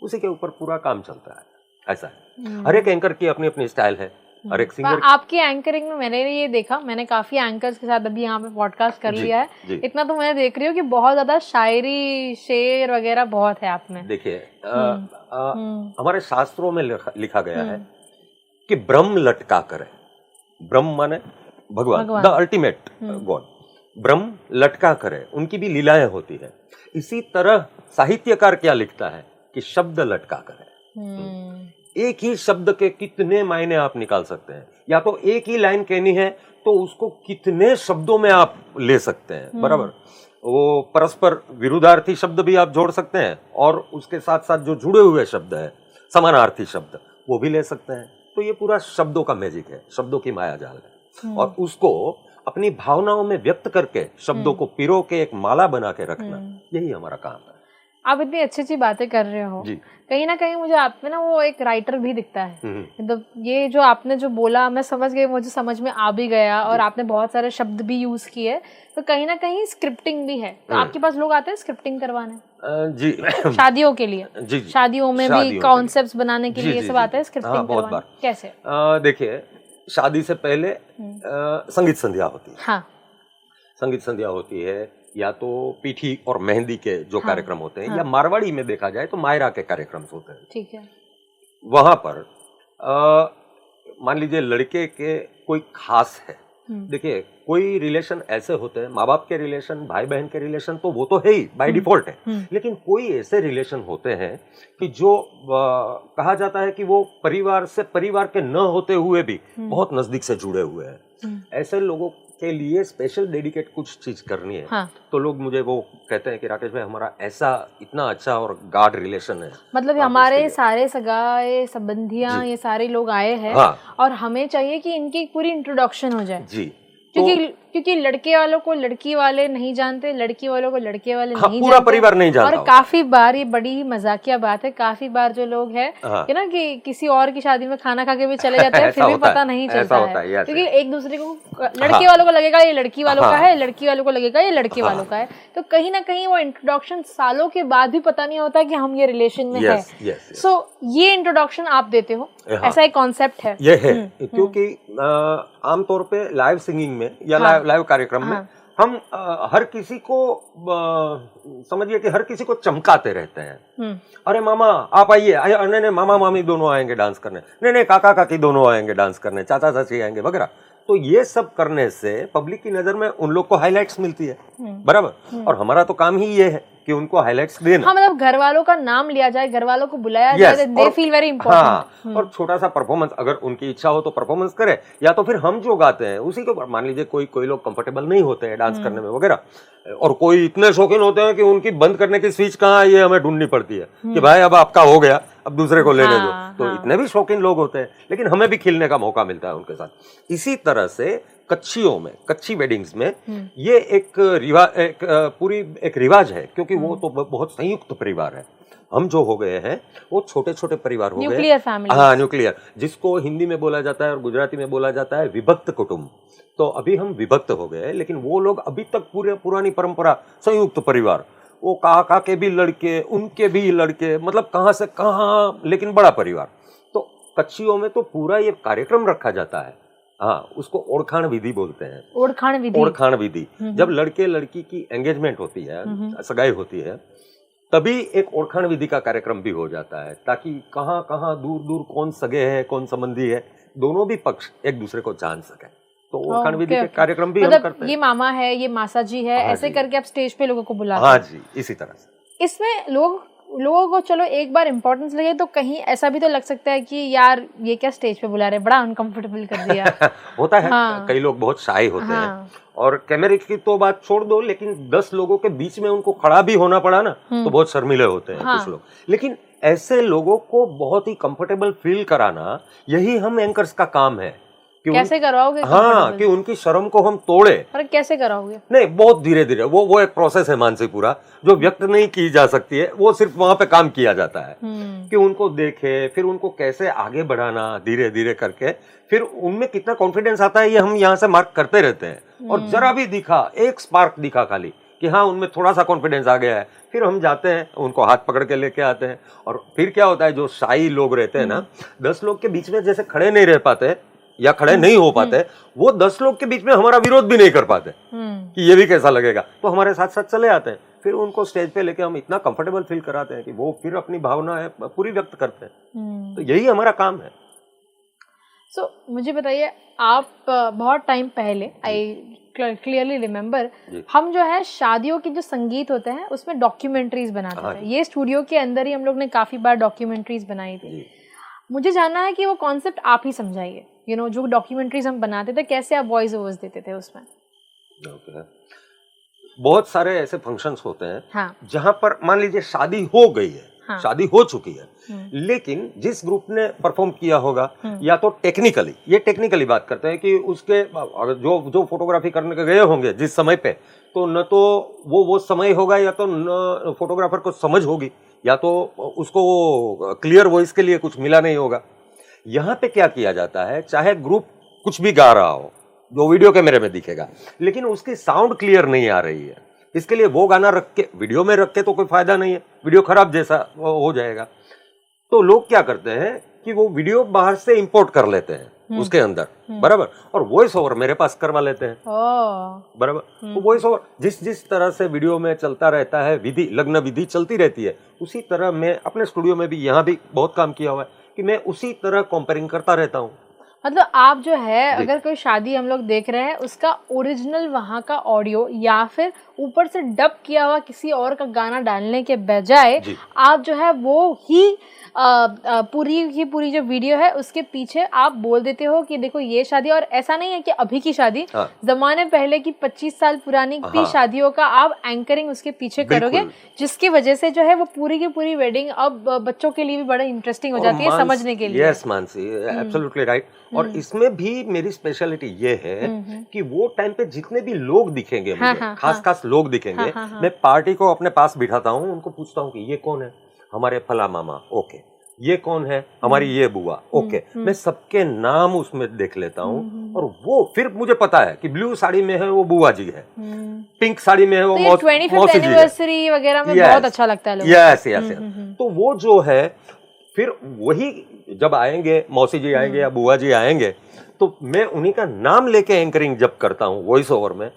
उसी के ऊपर पूरा काम चलता है। ऐसा है, हर एक एंकर की अपनी अपनी स्टाइल है, हर एक सिंगर। आपकी एंकरिंग में मैंने ये देखा, मैंने काफी एंकर्स के साथ अभी यहाँ पे पॉडकास्ट कर लिया है, इतना तो मैं देख रही हूँ कि बहुत ज्यादा शायरी, शेर वगैरह बहुत है आप में। देखिए, हमारे शास्त्रों में लिखा गया है कि ब्रह्म लटका करे, ब्रह्म माने भगवान, द अल्टीमेट गॉड। ब्रह्म लटका करे, उनकी भी लीलाएं होती है। इसी तरह साहित्यकार क्या लिखता है कि शब्द लटका करे। एक ही शब्द के कितने मायने आप निकाल सकते हैं, या तो एक ही लाइन कहनी है तो उसको कितने शब्दों में आप ले सकते हैं, बराबर। वो परस्पर विरुद्धार्थी शब्द भी आप जोड़ सकते हैं, और उसके साथ साथ जो जुड़े हुए शब्द है, समानार्थी शब्द, वो भी ले सकते हैं। तो ये पूरा शब्दों का मैजिक है, शब्दों की माया जाल है, और उसको अपनी भावनाओं में व्यक्त करके शब्दों को पिरो के एक माला बना के रखना, यही हमारा काम है। आप इतनी अच्छी अच्छी बातें कर रहे हो, कहीं ना कहीं मुझे आप में ना वो एक राइटर भी दिखता है। मतलब ये जो आपने जो बोला मैं समझ गई, मुझे समझ में आ भी गया, और आपने बहुत सारे शब्द भी यूज किए, तो कहीं ना कहीं स्क्रिप्टिंग भी है। तो आपके पास लोग आते हैं स्क्रिप्टिंग करवाने? जी शादियों के लिए? जी, शादियों में भी कॉन्सेप्ट्स बनाने के लिए सब आते हैं स्क्रिप्टिंग करवाने? कैसे? देखिए, शादी से पहले संगीत संध्या होती है। हाँ। संगीत संध्या होती है, या तो पीठी और मेहंदी के जो कार्यक्रम होते हैं, या मारवाड़ी में देखा जाए तो मायरा के कार्यक्रम होते हैं। ठीक है। वहां पर मान लीजिए लड़के के कोई खास है, देखिए कोई रिलेशन ऐसे होते हैं, माँ बाप के रिलेशन, भाई बहन के रिलेशन, तो वो तो है ही बाय डिफॉल्ट है, लेकिन कोई ऐसे रिलेशन होते हैं कि जो कहा जाता है कि वो परिवार से परिवार के न होते हुए भी बहुत नजदीक से जुड़े हुए हैं। ऐसे लोगों के लिए स्पेशल डेडिकेट कुछ चीज करनी है। हाँ। तो लोग मुझे वो कहते हैं कि राकेश भाई हमारा ऐसा इतना अच्छा और गाढ़ रिलेशन है, मतलब हमारे सारे सगाए संबंधियां ये सारे लोग आए हैं। हाँ। और हमें चाहिए कि इनकी पूरी इंट्रोडक्शन हो जाए। जी। क्योंकि लड़के वालों को लड़की वाले नहीं जानते, लड़की वालों को लड़के वाले नहीं जानते, पूरा परिवार नहीं जानता। और काफी बार, ये बड़ी मजाकिया बात है, काफी बार जो लोग हैं कि ना कि किसी और की शादी में खाना खा के भी चले जाते हैं, फिर भी पता नहीं चलता है, क्योंकि एक दूसरे को, लड़के वालों को लगेगा ये लड़की वालों का है, लड़की वालों को लगेगा ये लड़के वालों का है। तो कहीं ना कहीं वो इंट्रोडक्शन सालों के बाद भी पता नहीं होता कि हम ये रिलेशन में है। सो ये इंट्रोडक्शन आप देते हो, ऐसा एक कॉन्सेप्ट है ये है। क्योंकि आमतौर पे लाइव सिंगिंग में या लाइव कार्यक्रम में हम हर किसी को समझिए कि हर किसी को चमकाते रहते हैं। अरे मामा आप आइए, नहीं मामा मामी दोनों आएंगे डांस करने, नहीं काका काकी दोनों आएंगे डांस करने, चाचा चाची आएंगे वगैरह। तो ये सब करने से पब्लिक की नजर में उन लोग को हाइलाइट्स मिलती है, बराबर। और हमारा तो काम ही ये है कि उनको हाइलाइट्स देना। हाँ, मतलब घर वालों का नाम लिया जाए, घर वालों को बुलाया जाए, दे फील वेरी इंपॉर्टेंट। हाँ, और छोटा सा परफॉर्मेंस, अगर उनकी इच्छा हो तो परफॉर्मेंस करे, या तो फिर हम जो गाते हैं उसी को। मान लीजिए कोई लोग कंफर्टेबल नहीं होते हैं डांस करने में वगैरह, और कोई इतने शौकीन होते हैं कि उनकी बंद करने की स्विच कहाँ है ये हमें ढूंढनी पड़ती है कि भाई अब आपका हो गया, अब दूसरे को लेने दो। तो इतने भी शौकीन लोग होते हैं, लेकिन हमें भी खिलने का मौका मिलता है उनके साथ। इसी तरह से कच्छियों में, कच्छी वेडिंग्स में ये एक रिवाज है, क्योंकि वो तो बहुत संयुक्त परिवार है। हम जो हो गए हैं वो छोटे छोटे परिवार हो गए, न्यूक्लियर फैमिली। हाँ, न्यूक्लियर, जिसको हिंदी में बोला जाता है और गुजराती में बोला जाता है विभक्त कुटुंब। तो अभी हम विभक्त हो गए, लेकिन वो लोग अभी तक पुरानी परंपरा संयुक्त परिवार, वो काका के भी लड़के, उनके भी लड़के, मतलब कहाँ से कहाँ, लेकिन बड़ा परिवार। तो कच्छियों में तो पूरा ये कार्यक्रम रखा जाता है। हाँ, उसको ओढ़खाण विधि बोलते हैं। ओढ़खाण विधि जब लड़के लड़की की एंगेजमेंट होती है, सगाई होती है, तभी एक ओढ़खाण विधि का कार्यक्रम भी हो जाता है, ताकि कहाँ कहाँ दूर दूर कौन सगे है कौन संबंधी है, दोनों भी पक्ष एक दूसरे को जान सके। तो ओढ़खाण विधि के कार्यक्रम भी हम करते हैं। ये मामा है, ये मासा जी है, ऐसे करके आप स्टेज पे लोगों को बुलाते हैं। हाँ जी, इसी तरह से। इसमें लोगों को चलो एक बार इम्पोर्टेंस लगे, तो कहीं ऐसा भी तो लग सकता है कि यार ये क्या स्टेज पे बुला रहे, बड़ा अनकंफर्टेबल कर दिया। होता है। हाँ। कई लोग बहुत शाय होते हैं, और कैमरे की तो बात छोड़ दो, लेकिन 10 लोगों के बीच में उनको खड़ा भी होना पड़ा ना, तो बहुत शर्मिले होते हैं कुछ लोग। लेकिन ऐसे लोगों को बहुत ही कंफर्टेबल फील कराना, यही हम एंकर्स का काम है। कैसे करवाओगे? हाँ, कि उनकी शर्म को हम तोड़े। अरे कैसे कराओगे? नहीं, बहुत धीरे धीरे, वो एक प्रोसेस है मानसी, पूरा जो व्यक्त नहीं की जा सकती है, वो सिर्फ वहां पे काम किया जाता है कि उनको देखे, फिर उनको कैसे आगे बढ़ाना धीरे धीरे करके, फिर उनमें कितना कॉन्फिडेंस आता है ये हम यहाँ से मार्क करते रहते हैं। और जरा भी दिखा, एक स्पार्क दिखा खाली कि हाँ उनमें थोड़ा सा कॉन्फिडेंस आ गया है, फिर हम जाते हैं उनको हाथ पकड़ के लेके आते हैं। और फिर क्या होता है, जो शाही लोग रहते हैं ना, 10 लोग के बीच में जैसे खड़े नहीं रह पाते या खड़े नहीं हो पाते, वो 10 लोग के बीच में हमारा विरोध भी नहीं कर पाते कि ये भी कैसा लगेगा, तो हमारे साथ साथ चले आते हैं। फिर उनको स्टेज पे लेके हम इतना कंफर्टेबल फील कराते हैं कि वो फिर अपनी भावना है पूरी व्यक्त करते हैं। तो यही हमारा काम है। सो मुझे बताइए, आप बहुत टाइम पहले, आई क्लियरली रिमेम्बर, हम जो है शादियों के जो संगीत होते हैं उसमें डॉक्यूमेंट्रीज बनाते थे। ये स्टूडियो के अंदर ही हम लोग ने काफ़ी बार डॉक्यूमेंट्रीज बनाई थी। मुझे जानना है कि वो कॉन्सेप्ट आप ही समझाइए, जो डॉक्यूमेंट्रीज हम बनाते थे कैसे आप वॉइस ओवर्स देते थे उसमें। बहुत सारे ऐसे फंक्शंस होते हैं हाँ। जहां पर मान लीजिए शादी हो गई है, हाँ। शादी हो चुकी है, लेकिन जिस ग्रुप ने परफॉर्म किया होगा या तो टेक्निकली बात करते हैं कि उसके जो फोटोग्राफी करने के गए होंगे जिस समय पे, तो न तो वो समय होगा या तो न फोटोग्राफर को समझ होगी या तो उसको क्लियर वॉइस के लिए कुछ मिला नहीं होगा। यहाँ पे क्या किया जाता है, चाहे ग्रुप कुछ भी गा रहा हो जो वीडियो कैमरे में दिखेगा, लेकिन उसकी साउंड क्लियर नहीं आ रही है, इसके लिए वो गाना रख के वीडियो में रख के तो कोई फायदा नहीं है, वीडियो खराब जैसा हो जाएगा। तो लोग क्या करते हैं कि वो वीडियो बाहर से इंपोर्ट कर लेते हैं उसके अंदर, बराबर, और वॉइस ओवर मेरे पास करवा लेते हैं, बराबर। तो वॉइस ओवर जिस तरह से वीडियो में चलता रहता है, विधि लग्न विधि चलती रहती है, उसी तरह मैं अपने स्टूडियो में भी यहाँ भी बहुत काम किया हुआ है कि मैं उसी तरह कंपेयरिंग करता रहता हूँ। मतलब आप जो है, अगर कोई शादी हम लोग देख रहे हैं, उसका ओरिजिनल वहाँ का ऑडियो या फिर ऊपर से डब किया हुआ किसी और का गाना डालने के बजाय आप जो है वो ही पूरी जो वीडियो है उसके पीछे आप बोल देते हो कि देखो ये शादी, और ऐसा नहीं है कि अभी की शादी, जमाने पहले की 25 साल पुरानी भी शादियों का आप एंकरिंग उसके पीछे करोगे, जिसकी वजह से जो है वो पूरी की पूरी वेडिंग अब बच्चों के लिए भी बड़ा इंटरेस्टिंग हो जाती है समझने के लिए। Yes Mansi, absolutely right. और इसमें भी मेरी स्पेशलिटी ये है कि वो टाइम पे जितने भी लोग दिखेंगे मुझे, खास लोग दिखेंगे, मैं पार्टी को अपने पास बिठाता हूँ, उनको पूछता हूँ कि ये कौन है, हमारे फला मामा, ओके, ये कौन है, हमारी ये बुआ, ओके, मैं सबके नाम उसमें देख लेता हूँ, और वो फिर मुझे पता है कि ब्लू साड़ी में है वो बुआ जी है, पिंक साड़ी में है वो मौसी जी है, वगैरह में बहुत अच्छा लगता है। यस। तो वो जो है फिर वही जब आएंगे, मौसी जी आएंगे या बुआ जी आएंगे, तो मैं उन्हीं का नाम लेके एंकरिंग जब करता हूँ वॉइस ओवर में,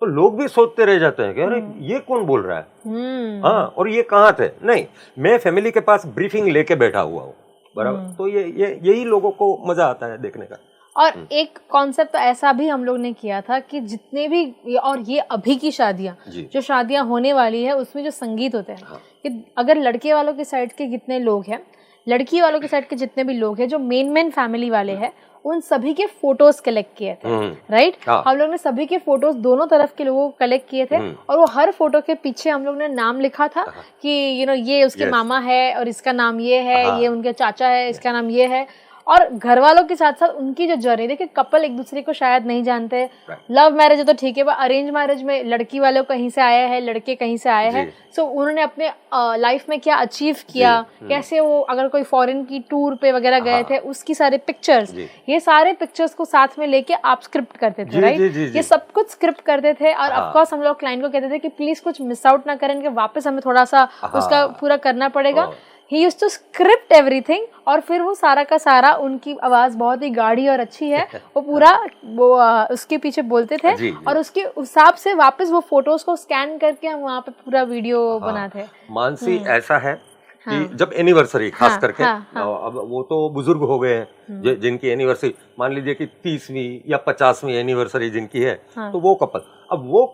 तो लोग भी सोचते रह जाते हैं कि अरे ये कौन बोल रहा है, हाँ, और ये कहाँ थे। नहीं, मैं फैमिली के पास ब्रीफिंग लेके बैठा हुआ हूँ, बराबर। तो यही लोगों को मजा आता है देखने का। और एक कॉन्सेप्ट तो ऐसा भी हम लोग ने किया था कि जितने भी, और ये अभी की शादियां, जो शादियां होने वाली है उसमें जो संगीत होते हैं, कि अगर लड़के वालों की साइड के कितने लोग हैं, लड़की वालों की साइड के जितने भी लोग हैं, जो मेन फैमिली वाले हैं, उन सभी के फोटोज कलेक्ट किए थे, राइट। हम लोग ने सभी के फोटोज दोनों तरफ के लोगों को कलेक्ट किए थे, और वो हर फोटो के पीछे हम लोग ने नाम लिखा था कि ये उसके मामा है और इसका नाम ये है, ये उनके चाचा है, इसका नाम ये है। और घर वालों के साथ साथ उनकी जो जर्नी, देखिए कपल एक दूसरे को शायद नहीं जानते, लव मैरिज है तो ठीक है, पर अरेंज मैरिज में लड़की वालों कहीं से आया है, लड़के कहीं से आए हैं, सो उन्होंने अपने लाइफ में क्या अचीव किया, कैसे वो अगर कोई फॉरेन की टूर पे वगैरह गए थे, उसकी सारे पिक्चर्स, ये सारे पिक्चर्स को साथ में लेके आप स्क्रिप्ट करते थे, राइट। ये सब कुछ स्क्रिप्ट करते थे, और ऑफकोर्स हम लोग क्लाइंट को कहते थे कि प्लीज कुछ मिस आउट ना करें, कि वापस हमें थोड़ा सा उसका पूरा करना पड़ेगा। He used to script everything, और फिर वो सारा का सारा, उनकी आवाज बहुत ही गाढ़ी और अच्छी है, वो पूरा उसके पीछे बोलते थे, और उसके हिसाब से वापस वो फोटोज को स्कैन करके हम वहाँ पे पूरा वीडियो बनाते। मानसी, ऐसा है कि जब एनिवर्सरी खास करके, अब वो तो बुजुर्ग हो गए हैं जिनकी एनिवर्सरी मान लीजिए कि 30वीं या 50वीं एनिवर्सरी जिनकी है, तो वो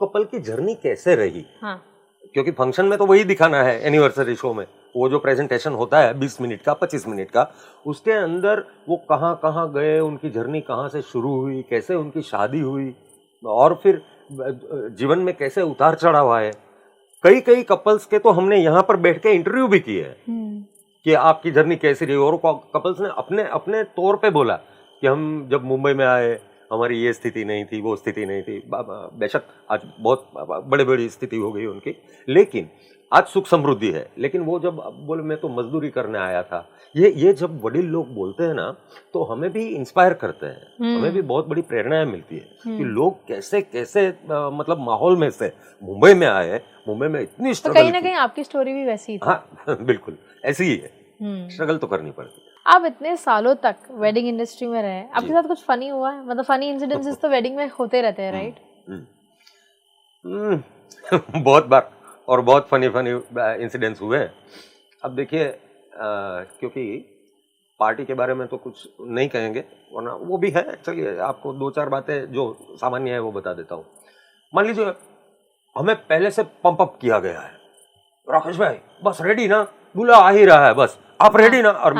कपल की जर्नी कैसे रही, क्योंकि फंक्शन में तो वही दिखाना है, एनिवर्सरी शो में वो जो प्रेजेंटेशन होता है 20 मिनट का, 25 मिनट का, उसके अंदर वो कहाँ कहाँ गए, उनकी जर्नी कहाँ से शुरू हुई, कैसे उनकी शादी हुई, और फिर जीवन में कैसे उतार चढ़ाव आए। कई कपल्स के तो हमने यहाँ पर बैठ के इंटरव्यू भी किए हैं कि आपकी जर्नी कैसी रही, और कपल्स ने अपने अपने तौर पे बोला कि हम जब मुंबई में आए हमारी ये स्थिति नहीं थी, वो स्थिति नहीं थी, बेशक आज बहुत बड़ी स्थिति हो गई उनकी, लेकिन आज सुख समृद्धि है। लेकिन वो जब बोले मैं तो मजदूरी करने आया था, ये जब वडील लोग बोलते हैं ना, तो हमें भी इंस्पायर करते हैं, हमें भी बहुत बड़ी प्रेरणाएं मिलती है कि लोग कैसे कैसे मतलब माहौल में से मुंबई में आए, मुंबई में इतनी स्ट्रगल, तो कहीं ना कहीं आपकी स्टोरी भी वैसी ही थी। हाँ बिल्कुल ऐसी ही है, स्ट्रगल तो करनी पड़ती। आप इतने सालों तक वेडिंग इंडस्ट्री में रहे, आपके साथ कुछ फनी हुआ है? मतलब फनी इंसिडेंसेस तो वेडिंग में होते रहते हैं, राइट? बहुत बार, और बहुत फनी इंसिडेंट्स हुए हैं। अब देखिए, क्योंकि पार्टी के बारे में तो कुछ नहीं कहेंगे, वरना वो भी है। चलिए आपको 2-4 बातें जो सामान्य है वो बता देता हूँ। मान लीजिए हमें पहले से पंप अप किया गया है, राकेश भाई बस रेडी ना, दूल्हा आ ही रहा है, बस आप रेडी ना। और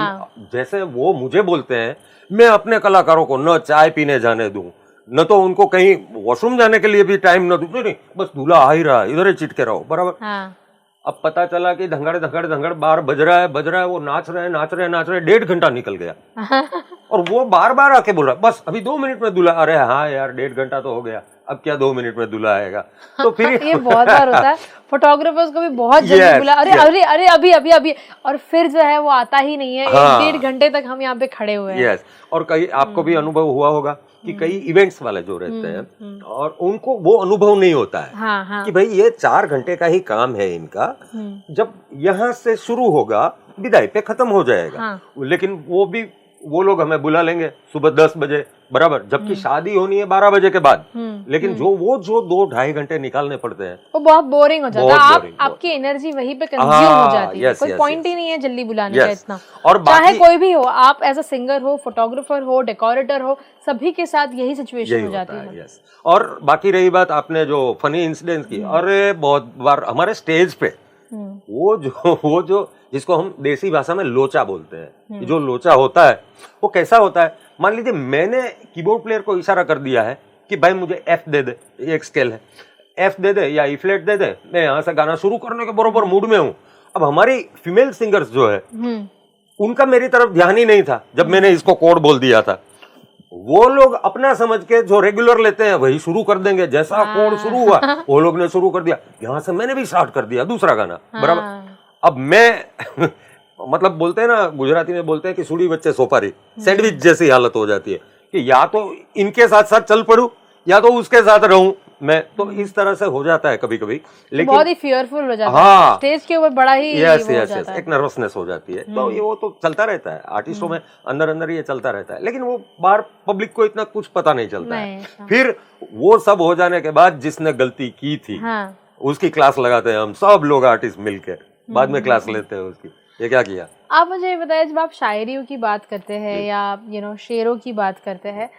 जैसे वो मुझे बोलते हैं, मैं अपने कलाकारों को न चाय पीने जाने दूं, न तो उनको कहीं वॉशरूम जाने के लिए भी टाइम न दूं, नहीं बस दूल्हा आ ही रहा है, इधर ही चिटके रहो, बराबर। अब पता चला कि धंगड़ धंगड़ धंगड़ बार बज रहा है, वो नाच रहे हैं, 1.5 घंटा निकल गया। और वो बार बार आके बोल रहा है बस अभी 2 मिनट में दूल्हा। अरे हाँ यार 1.5 घंटा तो हो गया, अब क्या 2 मिनट में दूल्हा आएगा। तो फिर ये बहुत बार होता है, फोटोग्राफर्स को भी बहुत जल्दी बुला, अरे अरे अरे अभी अभी अभी, और फिर जो है वो आता ही नहीं है। 1.5 घंटे तक हम यहाँ पे खड़े हुए हैं। और कई आपको भी अनुभव हुआ होगा कि कई इवेंट्स वाले जो रहते हैं और उनको वो अनुभव नहीं होता है कि भाई ये 4 घंटे का ही काम है इनका, जब यहाँ से शुरू होगा विदाई पे खत्म हो जाएगा। लेकिन वो लोग हमें बुला लेंगे सुबह 10 बजे, बराबर, जबकि शादी होनी है 12 बजे के बाद। लेकिन जो 2-2.5 घंटे निकालने पड़ते हैं वो बहुत बोरिंग हो जाता है। आपकी एनर्जी वहीं पे कंज्यूम हो जाती है। कोई पॉइंट ही नहीं है जल्दी बुलाने का इतना। और चाहे कोई भी हो, आप एज अ सिंगर हो, फोटोग्राफर हो, डेकोरेटर हो, सभी के साथ यही सिचुएशन हो जाती है। और बाकी रही बात आपने जो फनी इंसिडेंट की, अरे बहुत बार हमारे स्टेज पे वो जो जिसको हम देसी भाषा में लोचा बोलते हैं, जो लोचा होता है वो कैसा होता है। मान लीजिए मैंने कीबोर्ड प्लेयर को इशारा कर दिया है कि भाई मुझे एफ दे दे, ये एक स्केल है, एफ दे दे या ई फ्लैट दे दे, मैं यहाँ से गाना शुरू करने के बरोबर मूड में हूँ। अब हमारी फीमेल सिंगर्स जो है उनका मेरी तरफ ध्यान ही नहीं था जब मैंने इसको कोड बोल दिया था। वो लोग अपना समझ के जो रेगुलर लेते हैं वही शुरू कर देंगे, जैसा कोड शुरू हुआ वो लोग ने शुरू कर दिया, यहाँ से मैंने भी स्टार्ट कर दिया दूसरा गाना, बराबर। अब मैं मतलब बोलते हैं ना, गुजराती में बोलते हैं कि सुड़ी बच्चे सोपारी, सैंडविच जैसी हालत हो जाती है कि या तो इनके साथ साथ चल पड़ूं या तो उसके साथ रहूं मैं। तो इस तरह से हो जाता है कभी कभी, लेकिन बहुत ही फियरफुल हो जाता है स्टेज के ऊपर, बड़ा ही एक नर्वसनेस हो जाती है। तो वो तो चलता रहता है आर्टिस्टों में, अंदर अंदर ये चलता रहता है, लेकिन वो बाहर पब्लिक को इतना कुछ पता नहीं चलता है। फिर वो सब हो जाने के बाद जिसने गलती की थी उसकी क्लास लगाते हैं हम सब लोग आर्टिस्ट मिलकर, बाद में क्लास लेते हैं उसकी, ये क्या किया। आप मुझे बताइए, जब आप शायरियों की बात करते हैं या शेरों की बात करते हैं,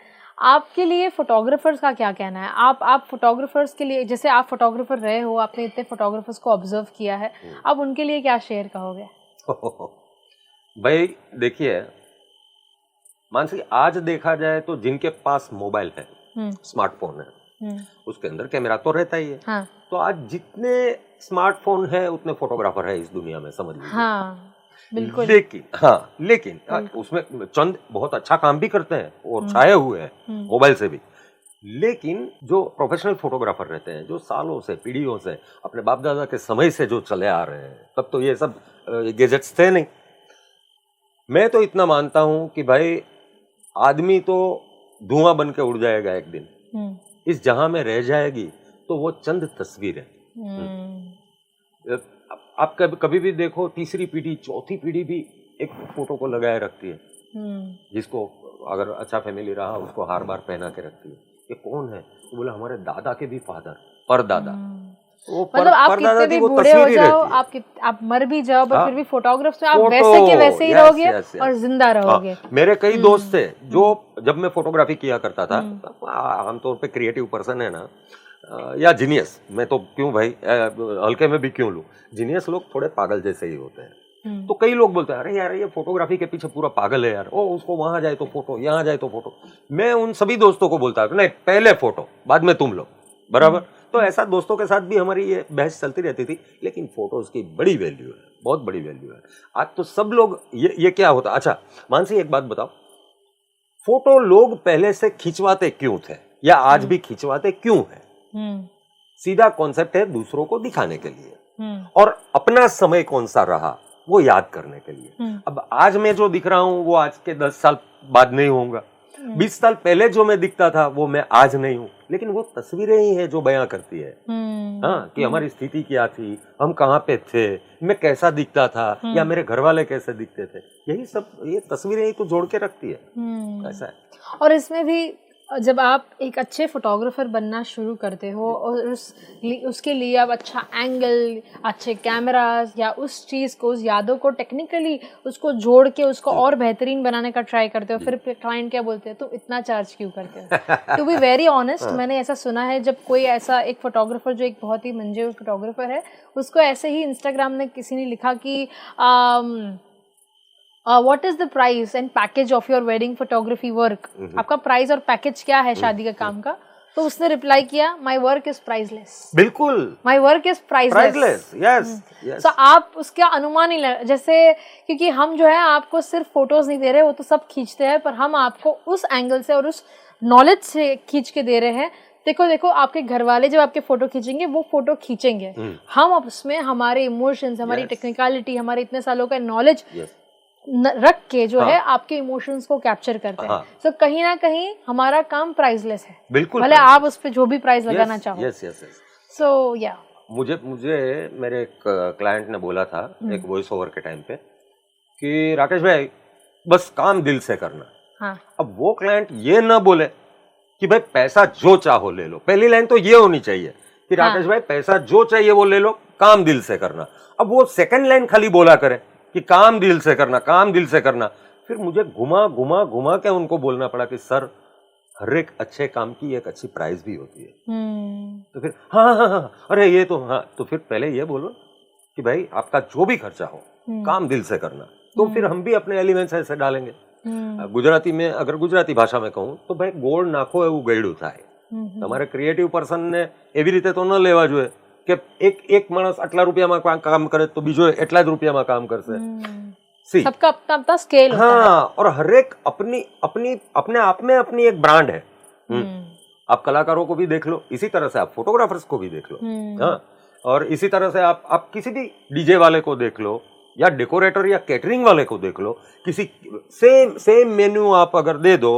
आपके लिए फोटोग्राफर्स का क्या कहना है। आप फोटोग्राफर्स के लिए, जैसे आप फोटोग्राफर रहे हो, आपने इतने फोटोग्राफर्स को ऑब्जर्व किया है, आप उनके लिए क्या शेयर कहोगे। भाई देखिए मानसी, आज देखा जाए तो जिनके पास मोबाइल है, स्मार्टफोन है, उसके अंदर कैमरा तो रहता ही है। तो आज जितने स्मार्टफोन है उतने फोटोग्राफर है इस दुनिया में, समझ लीजिए। बिल्कुल। लेकिन उसमें चंद बहुत अच्छा काम भी करते हैं और छाए हुए हैं मोबाइल से भी। लेकिन जो प्रोफेशनल फोटोग्राफर रहते हैं, जो सालों से, पीढ़ियों से, अपने बाप दादा के समय से जो चले आ रहे हैं, तब तो ये सब गैजेट्स थे नहीं। मैं तो इतना मानता हूं कि भाई आदमी तो धुआं बन के उड़ जाएगा एक दिन, इस जहां में रह जाएगी तो वो चंद तस्वीरें। आप कभी भी देखो, तीसरी पीढ़ी, चौथी पीढ़ी भी एक फोटो को लगाए रखती है, जिसको अगर अच्छा फैमिली रहा उसको हार बार पहना के रखती है। ये कौन है? तो बोला हमारे दादा के भी फादर, परदादा। वो मतलब आप कितने भी बूढ़े हो जाओ, आप मर भी जाओ, पर फिर भी फोटोग्राफ्स में आप वैसे के वैसे ही रहोगे और जिंदा रहोगे। मेरे कई दोस्त थे जो, जब मैं फोटोग्राफी किया करता था, आमतौर पे क्रिएटिव पर्सन है ना या जीनियस, मैं तो क्यों भाई हल्के में भी क्यों लूं, जीनियस लोग थोड़े पागल जैसे ही होते हैं। तो कई लोग बोलते हैं अरे यार ये फोटोग्राफी के पीछे पूरा पागल है यार, ओ उसको वहां जाए तो फोटो, यहाँ जाए तो फोटो। मैं उन सभी दोस्तों को बोलता हूँ नहीं, पहले फोटो बाद में तुम लो, बराबर। तो ऐसा दोस्तों के साथ भी हमारी ये बहस चलती रहती थी, लेकिन फोटोज की बड़ी वैल्यू है, बहुत बड़ी वैल्यू है। आज तो सब लोग ये क्या होता। अच्छा मानसी एक बात बताओ, फोटो लोग पहले से खिंचवाते क्यों थे या आज भी खिंचवाते क्यों है? सीधा कॉन्सेप्ट है दूसरों को दिखाने के लिए, और अपना समय कौन सा रहा वो याद करने के लिए। अब आज मैं जो दिख रहा हूं वो आज के 10 साल बाद नहीं होऊंगा, 20 साल पहले जो मैं दिखता था वो मैं आज नहीं हूं, लेकिन वो तस्वीरें ही है जो बयां करती है कि हमारी स्थिति क्या थी, हम कहाँ पे थे, मैं कैसा दिखता था या मेरे घर वाले कैसे दिखते थे, यही सब ये तस्वीरें ही तो जोड़ के रखती है। ऐसा है। और इसमें भी जब आप एक अच्छे फोटोग्राफर बनना शुरू करते हो और उसके लिए आप अच्छा एंगल, अच्छे कैमरास या उस चीज़ को, उस यादों को टेक्निकली उसको जोड़ के उसको और बेहतरीन बनाने का ट्राई करते हो, फिर क्लाइंट क्या बोलते हैं, तुम इतना चार्ज क्यों करते हो? टू बी वेरी ऑनेस्ट, मैंने ऐसा सुना है, जब कोई ऐसा एक फोटोग्राफर जो एक बहुत ही मंजे फोटोग्राफर है, उसको ऐसे ही इंस्टाग्राम में किसी ने लिखा कि what is the price and package of your wedding photography work, आपका प्राइस और पैकेज क्या है शादी का काम का? तो उसने रिप्लाई किया, माई वर्क इज प्राइसलेस। बिल्कुल, my work is priceless. Yes. So आप उसका अनुमान ही जैसे, क्योंकि हम जो है आपको सिर्फ फोटोज नहीं दे रहे, वो तो सब खींचते हैं, पर हम आपको उस एंगल से और उस नॉलेज से खींच के दे रहे हैं। देखो आपके घर वाले जब आपके फोटो खींचेंगे, वो फोटो खींचेंगे, हम उसमें हमारे इमोशंस, हमारी टेक्निकलिटी, हमारे इतने सालों का नॉलेज रख के जो है आपके इमोशंस को कैप्चर करते हैं। सो कहीं ना कहीं हमारा काम प्राइसलेस है, बिल्कुल, भले आप उस पे जो भी प्राइस लगाना चाहो। सो या मुझे मेरे एक क्लाइंट ने बोला था एक वॉइस ओवर के टाइम पे कि राकेश भाई बस काम दिल से करना। हाँ। अब वो क्लाइंट ये ना बोले कि भाई पैसा जो चाहो ले लो, पहली लाइन तो ये होनी चाहिए कि राकेश भाई पैसा जो चाहिए वो ले लो, काम दिल से करना। अब वो सेकंड लाइन खाली बोला करे कि काम दिल से करना, काम दिल से करना, फिर मुझे घुमा के उनको बोलना पड़ा कि सर हर एक अच्छे काम की एक अच्छी प्राइस भी होती है। तो फिर हाँ, अरे ये तो हाँ, तो फिर पहले ये बोलो कि भाई आपका जो भी खर्चा हो काम दिल से करना, तो फिर हम भी अपने एलिमेंट्स ऐसे डालेंगे। गुजराती में अगर गुजराती भाषा में कहूँ तो भाई गोड़ नाखो એવું ગળ્યું થાય। તમારે ક્રિએટિવ પર્સનને એવી રીતે તો ન લેવા જોઈએ કે એક માણસ આટલા રૂપિયામાં કામ કરે તો બીજો એટલા જ રૂપિયામાં કામ કરશે। सबका अपना अपना स्केल होता है। हाँ, और हर एक अपने आप में अपनी एक ब्रांड है। आप कलाकारों को भी देख लो, इसी तरह से आप फोटोग्राफर्स को भी देख लो। हाँ, और इसी तरह से आप किसी भी डीजे वाले को देख लो या डेकोरेटर या कैटरिंग वाले को देख लो, किसी सेम मेन्यू आप अगर दे दो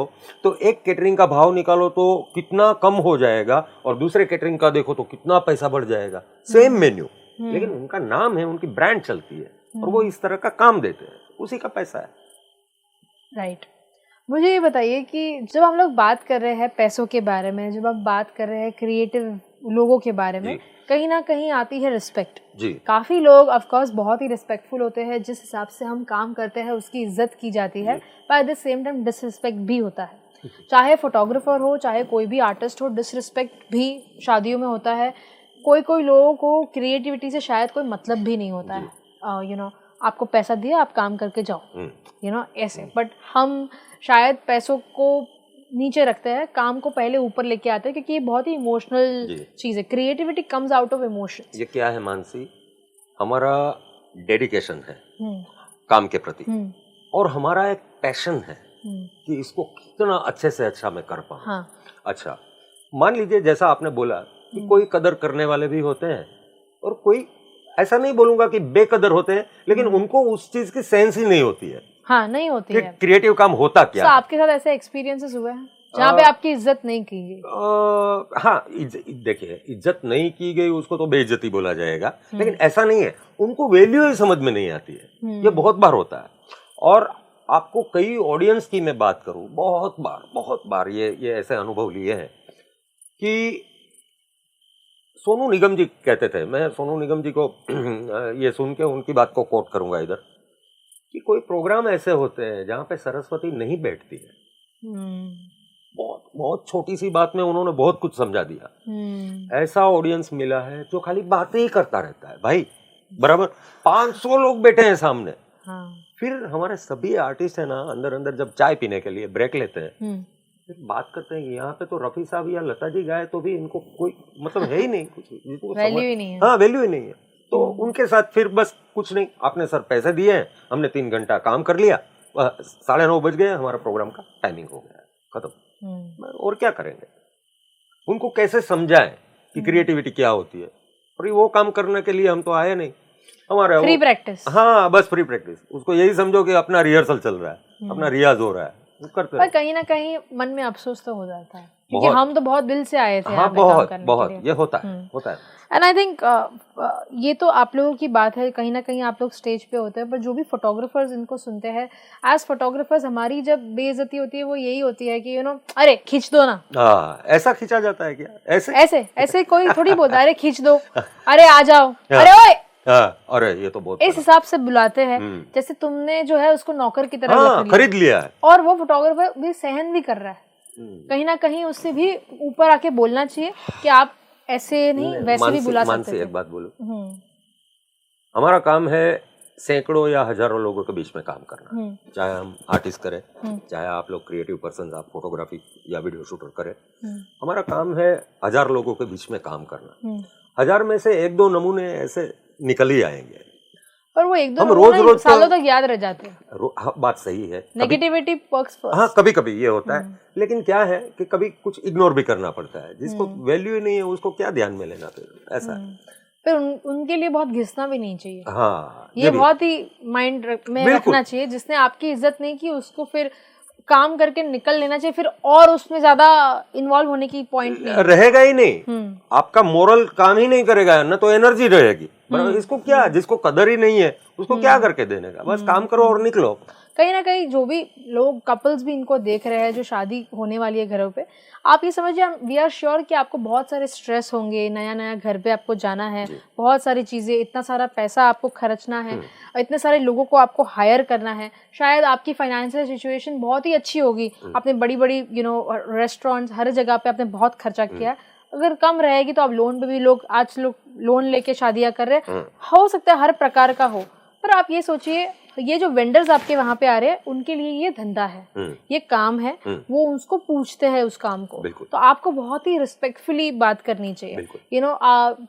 तो एक कैटरिंग का भाव निकालो तो कितना कम हो जाएगा और दूसरे कैटरिंग का देखो तो कितना पैसा बढ़ जाएगा। सेम मेन्यू, लेकिन उनका नाम है, उनकी ब्रांड चलती है और वो इस तरह का काम देते हैं, उसी का पैसा है। राइट। मुझे ये बताइए कि जब हम लोग बात कर रहे हैं पैसों के बारे में, जब आप बात कर रहे हैं क्रिएटिव लोगों के बारे में, कहीं ना कहीं आती है रिस्पेक्ट। जी। काफी लोग ऑफ कोर्स बहुत ही रिस्पेक्टफुल होते हैं, जिस हिसाब से हम काम करते हैं उसकी इज्जत की जाती है, पर at the same time disrespect भी होता है। चाहे फोटोग्राफर हो, चाहे कोई भी आर्टिस्ट हो, डिसरिस्पेक्ट भी शादियों में होता है। कोई लोगों को क्रिएटिविटी से शायद कोई मतलब भी नहीं होता है। यू नो, आपको पैसा दिया, आप काम करके जाओ, यू नो, ऐसे। बट हम शायद पैसों को नीचे रखते हैं, काम को पहले ऊपर लेके आते हैं, क्योंकि ये बहुत ही इमोशनल चीज है। Creativity comes out of emotions. ये क्या है मानसी, हमारा डेडिकेशन है काम के प्रति, और हमारा एक पैशन है कि इसको कितना अच्छे से अच्छा मैं कर पाऊं। हाँ। अच्छा, मान लीजिए जैसा आपने बोला कि कोई कदर करने वाले भी होते हैं और कोई, ऐसा नहीं बोलूंगा कि बेकदर होते हैं, लेकिन उनको उस चीज की सेंस ही नहीं होती है। हाँ, नहीं होती है क्रिएटिव काम होता क्या। आपके साथ ऐसे एक्सपीरियंसेस हुए हैं जहाँ पे आपकी इज्जत नहीं की गई? हाँ, देखिए, इज्जत नहीं की गई उसको तो बेइज्जती बोला जाएगा, लेकिन ऐसा नहीं है, उनको वैल्यू ही समझ में नहीं आती है। ये बहुत बार होता है, और आपको कई ऑडियंस की मैं बात करूं, बहुत बार ये ऐसे अनुभव लिए हैं कि सोनू निगम जी कहते थे, मैं सोनू निगम जी को ये सुन के उनकी बात को कोट करूंगा इधर, कि कोई प्रोग्राम ऐसे होते हैं जहाँ पे सरस्वती नहीं बैठती है। बहुत छोटी सी बात में उन्होंने बहुत कुछ समझा दिया। ऐसा ऑडियंस मिला है जो खाली बातें ही करता रहता है भाई, बराबर 500 लोग बैठे हैं सामने। हाँ। फिर हमारे सभी आर्टिस्ट है ना, अंदर जब चाय पीने के लिए ब्रेक लेते हैं, फिर बात करते हैं, यहाँ पे तो रफी साहब या लता जी गाए तो भी इनको कोई मतलब है ही नहीं, कुछ वैल्यू ही नहीं है। हाँ, वैल्यू ही नहीं है। तो उनके साथ फिर बस कुछ नहीं, आपने सर पैसे दिए हैं, हमने 3 घंटा काम कर लिया, 9:30 बज गए, हमारा प्रोग्राम का टाइमिंग हो गया, खत्म। और क्या करेंगे? उनको कैसे समझाएं कि क्रिएटिविटी क्या होती है? और वो काम करने के लिए हम तो आए नहीं, हमारा फ्री प्रैक्टिस। हाँ, बस फ्री प्रैक्टिस। उसको यही समझो कि अपना रिहर्सल चल रहा है, अपना रियाज हो रहा है, वो करते पर रहो। कहीं ना कहीं मन में अफसोस तो हो जाता है क्योंकि बहुत। हम तो बहुत दिल से आए थे यहाँ हाँ पे काम बहुत करने के बहुत लिए। ये होता है होता है। एंड आई थिंक ये तो आप लोगों की बात है, कहीं ना कहीं आप लोग स्टेज पे होते हैं, पर जो भी फोटोग्राफर्स इनको सुनते हैं, एज फोटोग्राफर्स हमारी जब बेइज्जती होती है वो यही होती है कि अरे खींच दो ना। हाँ ऐसा खींचा जाता है क्या? ऐसे ऐसे ऐसे कोई थोड़ी बोलता है अरे खींच दो, अरे आ जाओ, हाँ। अरे ओए, हाँ अरे ये तो बहुत इस हिसाब से बुलाते हैं जैसे तुमने जो है उसको नौकर की तरह हाँ खरीद लिया है। और वो फोटोग्राफर भी सहन भी कर रहा है। कहीं ना कहीं उससे भी ऊपर आके बोलना चाहिए कि आप ऐसे नहीं वैसे भी बुला सकते थे। एक बात बोलूं, हमारा काम है सैकड़ों या हजारों लोगों के बीच में काम करना, चाहे हम आर्टिस्ट करें, चाहे आप लोग क्रिएटिव पर्सन, आप फोटोग्राफी या वीडियो शूटर करें, हमारा काम है 1000 लोगों के बीच में काम करना। 1000 में से 1-2 नमूने ऐसे निकल ही आएंगे, पर वो 1-2 हम रोज सालों तक याद रह जाते हैं। हाँ, बात सही है, नेगेटिविटी वर्क्स फर्स्ट। हाँ कभी कभी ये होता है, लेकिन क्या है कि कभी कुछ इग्नोर भी करना पड़ता है। जिसको वैल्यू ही नहीं है उसको क्या ध्यान में लेना, फिर ऐसा है। फिर उनके लिए बहुत घिसना भी नहीं चाहिए। हाँ ये बहुत ही माइंड में रखना चाहिए, जिसने आपकी इज्जत नहीं की उसको फिर काम करके निकल लेना चाहिए, फिर और उसमें ज्यादा इन्वॉल्व होने की पॉइंट नहीं रहेगा ही नहीं। आपका मोरल काम ही नहीं करेगा ना तो एनर्जी रहेगी। इसको क्या, जिसको कदर ही नहीं है उसको क्या करके देने का, बस काम करो और निकलो। कहीं ना कहीं जो भी लोग कपल्स भी इनको देख रहे हैं जो शादी होने वाली है घरों पे, आप ये समझिए वी आर श्योर कि आपको बहुत सारे स्ट्रेस होंगे, नया नया घर पे आपको जाना है, बहुत सारी चीज़ें, इतना सारा पैसा आपको खर्चना है, इतने सारे लोगों को आपको हायर करना है। शायद आपकी फाइनेंशियल सिचुएशन बहुत ही अच्छी होगी, आपने बड़ी बड़ी रेस्टोरेंट्स हर जगह पे आपने बहुत खर्चा किया। अगर कम रहेगी तो आप लोन पे भी, आज लोग लोन लेके शादियां कर रहे हैं, हो सकता है हर प्रकार का हो। पर आप ये सोचिए, ये जो वेंडर्स आपके वहां पे आ रहे हैं उनके लिए ये धंधा है, ये काम है, वो उसको पूछते हैं उस काम को, तो आपको बहुत ही रिस्पेक्टफुली बात करनी चाहिए।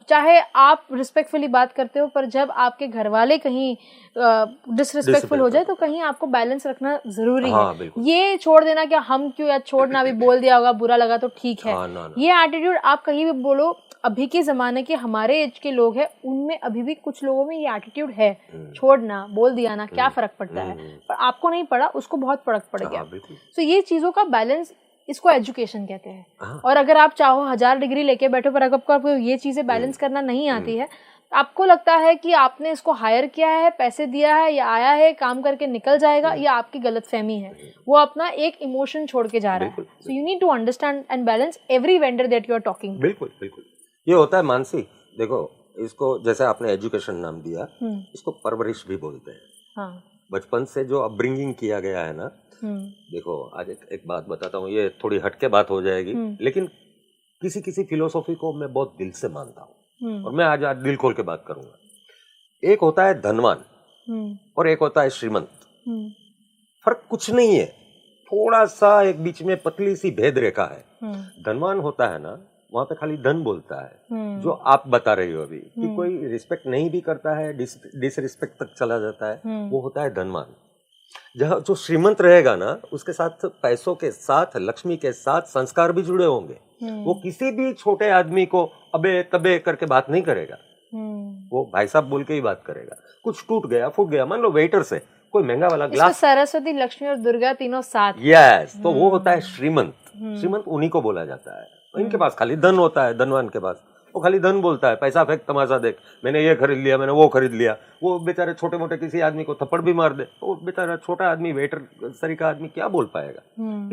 चाहे आप रिस्पेक्टफुली बात करते हो, पर जब आपके घर वाले कहीं डिसरिस्पेक्टफुल हो जाए तो कहीं आपको बैलेंस रखना जरूरी है। ये छोड़ देना कि हम क्यों, या छोड़ना, अभी बोल दिया होगा बुरा लगा तो ठीक है, ये एटीट्यूड आप कहीं भी बोलो। अभी के जमाने के हमारे एज के लोग हैं, उनमें अभी भी कुछ लोगों में ये एटीट्यूड है, छोड़ना, बोल दिया ना, क्या फर्क पड़ता है। पर आपको नहीं पड़ा, उसको बहुत फर्क पड़ गया। तो ये चीजों का बैलेंस, इसको एजुकेशन कहते हैं। और अगर आप चाहो 1000 डिग्री लेके बैठो, पर अगर आपको ये चीजें बैलेंस करना नहीं आती है, आपको लगता है कि आपने इसको हायर किया है, पैसे दिया है, या आया है काम करके निकल जाएगा, या आपकी गलतफहमी है, वो अपना एक इमोशन छोड़ के जा रहा है। So you need to understand and balance every vendor that you are talking. बिल्कुल बिल्कुल, ये होता है मानसी। देखो, इसको जैसे आपने एजुकेशन नाम दिया, इसको परवरिश भी बोलते हैं। हाँ। बचपन से जो अपब्रिंगिंग किया गया है ना, देखो आज एक बात बताता हूँ, ये थोड़ी हटके बात हो जाएगी, लेकिन किसी किसी फिलोसॉफी को मैं बहुत दिल से मानता हूँ, और मैं आज दिल खोल के बात करूंगा। एक होता है धनवान और एक होता है श्रीमंत। फर्क कुछ नहीं है, थोड़ा सा एक बीच में पतली सी भेद रेखा है। धनवान होता है ना, वहां पे खाली धन बोलता है, जो आप बता रही हो अभी कि कोई रिस्पेक्ट नहीं भी करता है, डिसरिस्पेक्ट तक चला जाता है, वो होता है धनवान। जहाँ जो श्रीमंत रहेगा ना, उसके साथ पैसों के साथ, लक्ष्मी के साथ संस्कार भी जुड़े होंगे। वो किसी भी छोटे आदमी को अबे तबे करके बात नहीं करेगा, वो भाई साहब बोल के ही बात करेगा। कुछ टूट गया, फूट गया, मान लो वेटर से कोई महंगा वाला ग्लास, सरस्वती, लक्ष्मी और दुर्गा तीनों साथ, यस, तो वो होता है श्रीमंत। श्रीमंत उन्हीं को बोला जाता है। इनके पास खाली धन होता है, धनवान के पास वो खाली धन बोलता है, पैसा फेंक, तमाशा देख, मैंने ये खरीद लिया, मैंने वो खरीद लिया। वो बेचारे छोटे मोटे किसी आदमी को थप्पड़ भी मार दे, वो बेचारा छोटा आदमी, वेटर सरी का आदमी क्या बोल पाएगा।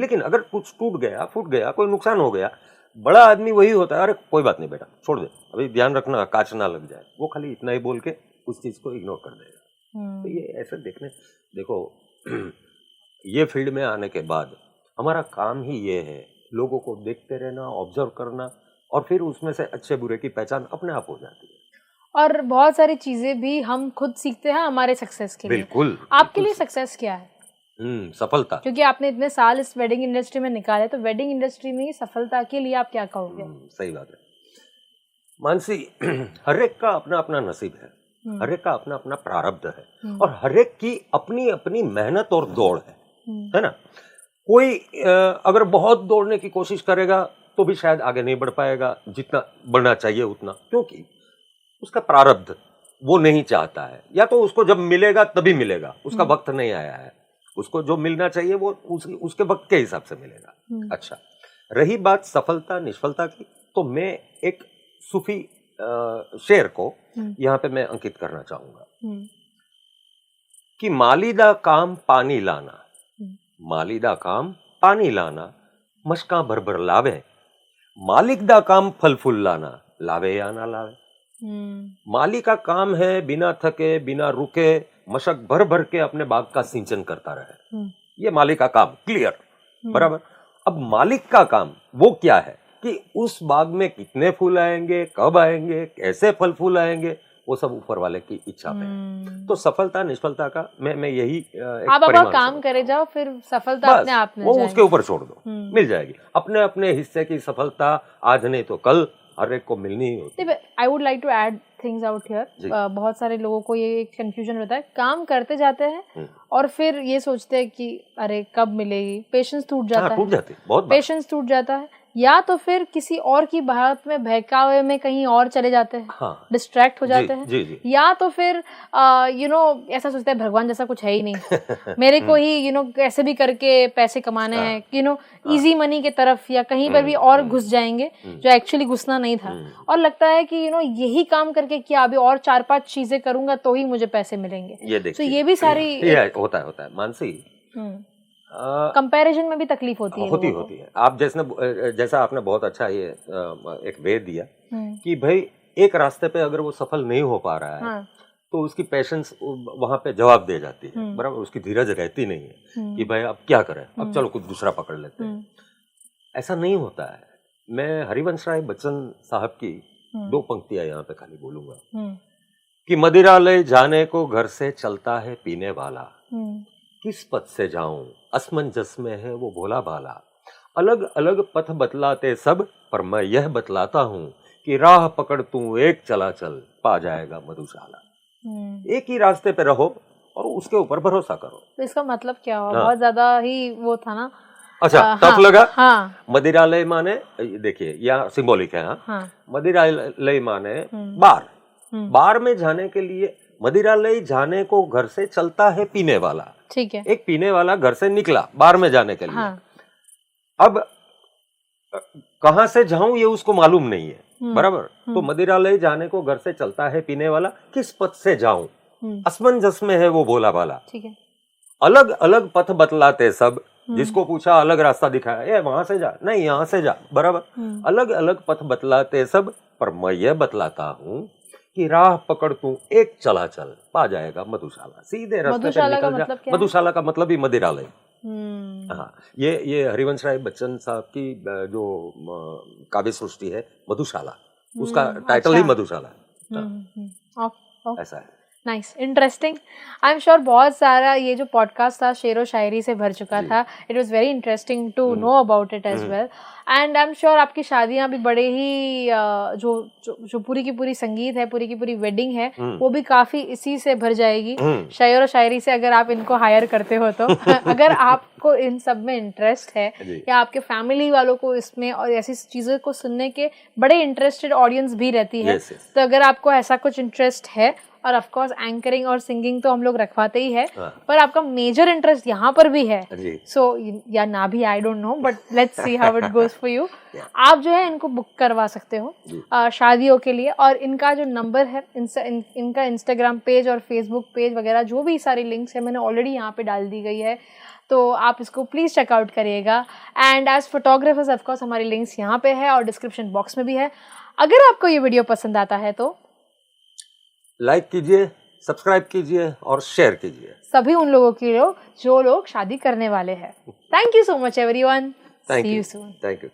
लेकिन अगर कुछ टूट गया, फूट गया, कोई नुकसान हो गया, बड़ा आदमी वही होता है, अरे कोई बात नहीं बेटा, छोड़ दे, अभी ध्यान रखना कांच ना लग जाए। वो खाली इतना ही बोल के उस चीज को इग्नोर कर देगा। तो ये ऐसे देखो ये फील्ड में आने के बाद हमारा काम ही ये है, लोगों को देखते रहना, ऑब्जर्व करना, और फिर उसमें से अच्छे बुरे की पहचान अपने आप हो जाती है। और बहुत सारी चीजें भी हम खुद सीखते हैं हमारे सक्सेस के लिए। बिल्कुल। आपके लिए सक्सेस क्या है? सफलता। क्योंकि आपने इतने साल इस वेडिंग इंडस्ट्री में निकाले, तो वेडिंग इंडस्ट्री में सफलता के लिए आप क्या कहोगे? सही बात है मानसी, हर एक का अपना अपना नसीब है, हर एक का अपना अपना प्रारब्ध है, और हर एक की अपनी अपनी मेहनत और दौड़ है ना। कोई अगर बहुत दौड़ने की कोशिश करेगा तो भी शायद आगे नहीं बढ़ पाएगा जितना बढ़ना चाहिए उतना, क्योंकि उसका प्रारब्ध वो नहीं चाहता है, या तो उसको जब मिलेगा तभी मिलेगा, उसका वक्त नहीं आया है। उसको जो मिलना चाहिए वो उसके वक्त के हिसाब से मिलेगा। अच्छा, रही बात सफलता निष्फलता की, तो मैं एक सूफी शेर को यहाँ पे मैं अंकित करना चाहूंगा कि मालीदा काम पानी लाना, मालीदा काम पानी लाना, मशका भर भर लावे, मालिक दा काम फल फूल लाना, लावे या ना लावे। माली का काम है बिना थके बिना रुके मशक भर भर के अपने बाग का सिंचन करता रहे, ये मालिक का काम, क्लियर, बराबर। अब मालिक का काम वो क्या है कि उस बाग में कितने फूल आएंगे, कब आएंगे, कैसे फल फूल आएंगे, वो सब ऊपर वाले की इच्छा पे है। तो सफलता निष्फलता का मैं यही आप अपना काम करे जाओ, फिर सफलता अपने आप मिल वो जाएगी। उसके ऊपर छोड़ दो, मिल जाएगी। अपने अपने हिस्से की सफलता आज नहीं तो कल हर एक को मिलनी ही होती है। I would like to add things out here. बहुत सारे लोगों को ये कंफ्यूजन रहता है, काम करते जाते हैं और फिर ये सोचते हैं कि अरे कब मिलेगी, पेशेंस टूट जाता है, टूट जाती है, बहुत पेशेंस टूट जाता है, या तो फिर किसी और की बात में बहकावे में कहीं और चले जाते हैं, डिस्ट्रैक्ट हो जाते हैं, जी। या तो फिर ऐसा सोचते हैं भगवान जैसा कुछ है ही नहीं, मेरे को ही कैसे भी करके पैसे कमाने हैं, इजी मनी के तरफ या कहीं पर भी और घुस जाएंगे जो एक्चुअली घुसना नहीं था। और लगता है कि यही काम करके क्या अभी और 4-5 चीजें करूंगा तो ही मुझे पैसे मिलेंगे। तो ये भी सारी होता है मानसी, कंपैरिजन में भी तकलीफ होती है। आप जैसा आपने बहुत अच्छा ये एक वे दिया कि भाई एक रास्ते पे अगर वो सफल नहीं हो पा रहा है तो उसकी पेशेंस वहां पे जवाब दे जाती है, बराबर। उसकी धीरज रहती नहीं है कि भाई अब क्या करें, अब चलो कुछ दूसरा पकड़ लेते हैं। ऐसा नहीं होता है। मैं हरिवंश राय बच्चन साहब की 2 पंक्तियां यहाँ पे खाली बोलूंगा कि मदिरालय जाने को घर से चलता है पीने वाला, किस पथ से जाऊं असमंजस में है वो भोला भाला, अलग अलग पथ बतलाते सब पर मैं यह बतलाता हूँ कि राह पकड़ तू एक चला चल पा जाएगा मधुशाला। एक ही रास्ते पे रहो और उसके ऊपर भरोसा करो। तो इसका मतलब क्या हुआ? बहुत ज्यादा ही वो था ना। अच्छा, टफ लगा। मदिरालय माने, देखिए यहाँ सिंबॉलिक है। मदिरालय माने बार, बार में जाने के लिए मदिरालय जाने को घर से चलता है पीने वाला, ठीक है। एक पीने वाला घर से निकला बार में जाने के लिए। अब कहां से जाऊं ये उसको मालूम नहीं है, बराबर। तो मदिरालय जाने को घर से चलता है पीने वाला, किस पथ से जाऊं असमंजस में है वो भोला भाला, ठीक है। अलग अलग पथ बतलाते सब, जिसको पूछा अलग रास्ता दिखाया, ये वहां से जा, नहीं यहाँ से जा, बराबर। अलग अलग पथ बतलाते सब पर मैं यह बतलाता हूँ कि राह पकड़ तू एक चला चल पा जाएगा मधुशाला, सीधे रास्ते पे निकल जा। मधुशाला का मतलब ही मदिरालय। हाँ, ये हरिवंश राय बच्चन साहब की जो काव्य सृष्टि है मधुशाला, उसका टाइटल ही मधुशाला। ऐसा है। Nice, interesting. I am sure बहुत सारा ये जो पॉडकास्ट था शेरो शायरी से भर चुका था। It was very interesting to know about it as well. And I am sure आपकी शादियां भी बड़े ही जो पूरी की पूरी संगीत है, पूरी की पूरी वेडिंग है, वो भी काफी इसी से भर जाएगी, शेरो शायरी से, अगर आप इनको हायर करते हो तो। अगर आपको इन सब में इंटरेस्ट है या आपके फैमिली वालों को इसमें और ऐसी चीजों को सुनने के बड़े इंटरेस्टेड ऑडियंस भी रहती है, तो अगर आपको ऐसा कुछ इंटरेस्ट है, और ऑफ कोर्स एंकरिंग और सिंगिंग तो हम लोग रखवाते ही है, पर आपका मेजर इंटरेस्ट यहाँ पर भी है, सो या ना भी, I don't know, but let's see how it goes for you. आप जो है इनको बुक करवा सकते हो शादियों के लिए। और इनका जो नंबर है, इनका इंस्टाग्राम पेज और फेसबुक पेज वगैरह जो भी सारी लिंक्स है मैंने ऑलरेडी यहाँ पे डाल दी गई है, तो आप इसको प्लीज चेकआउट करिएगा। And as photographers of course हमारी लिंक्स यहाँ पे है और डिस्क्रिप्शन बॉक्स में भी है। अगर आपको ये वीडियो पसंद आता है तो लाइक कीजिए, सब्सक्राइब कीजिए और शेयर कीजिए सभी उन लोगों के लिए जो लोग शादी करने वाले हैं। Thank you so much everyone. See you soon. Thank you.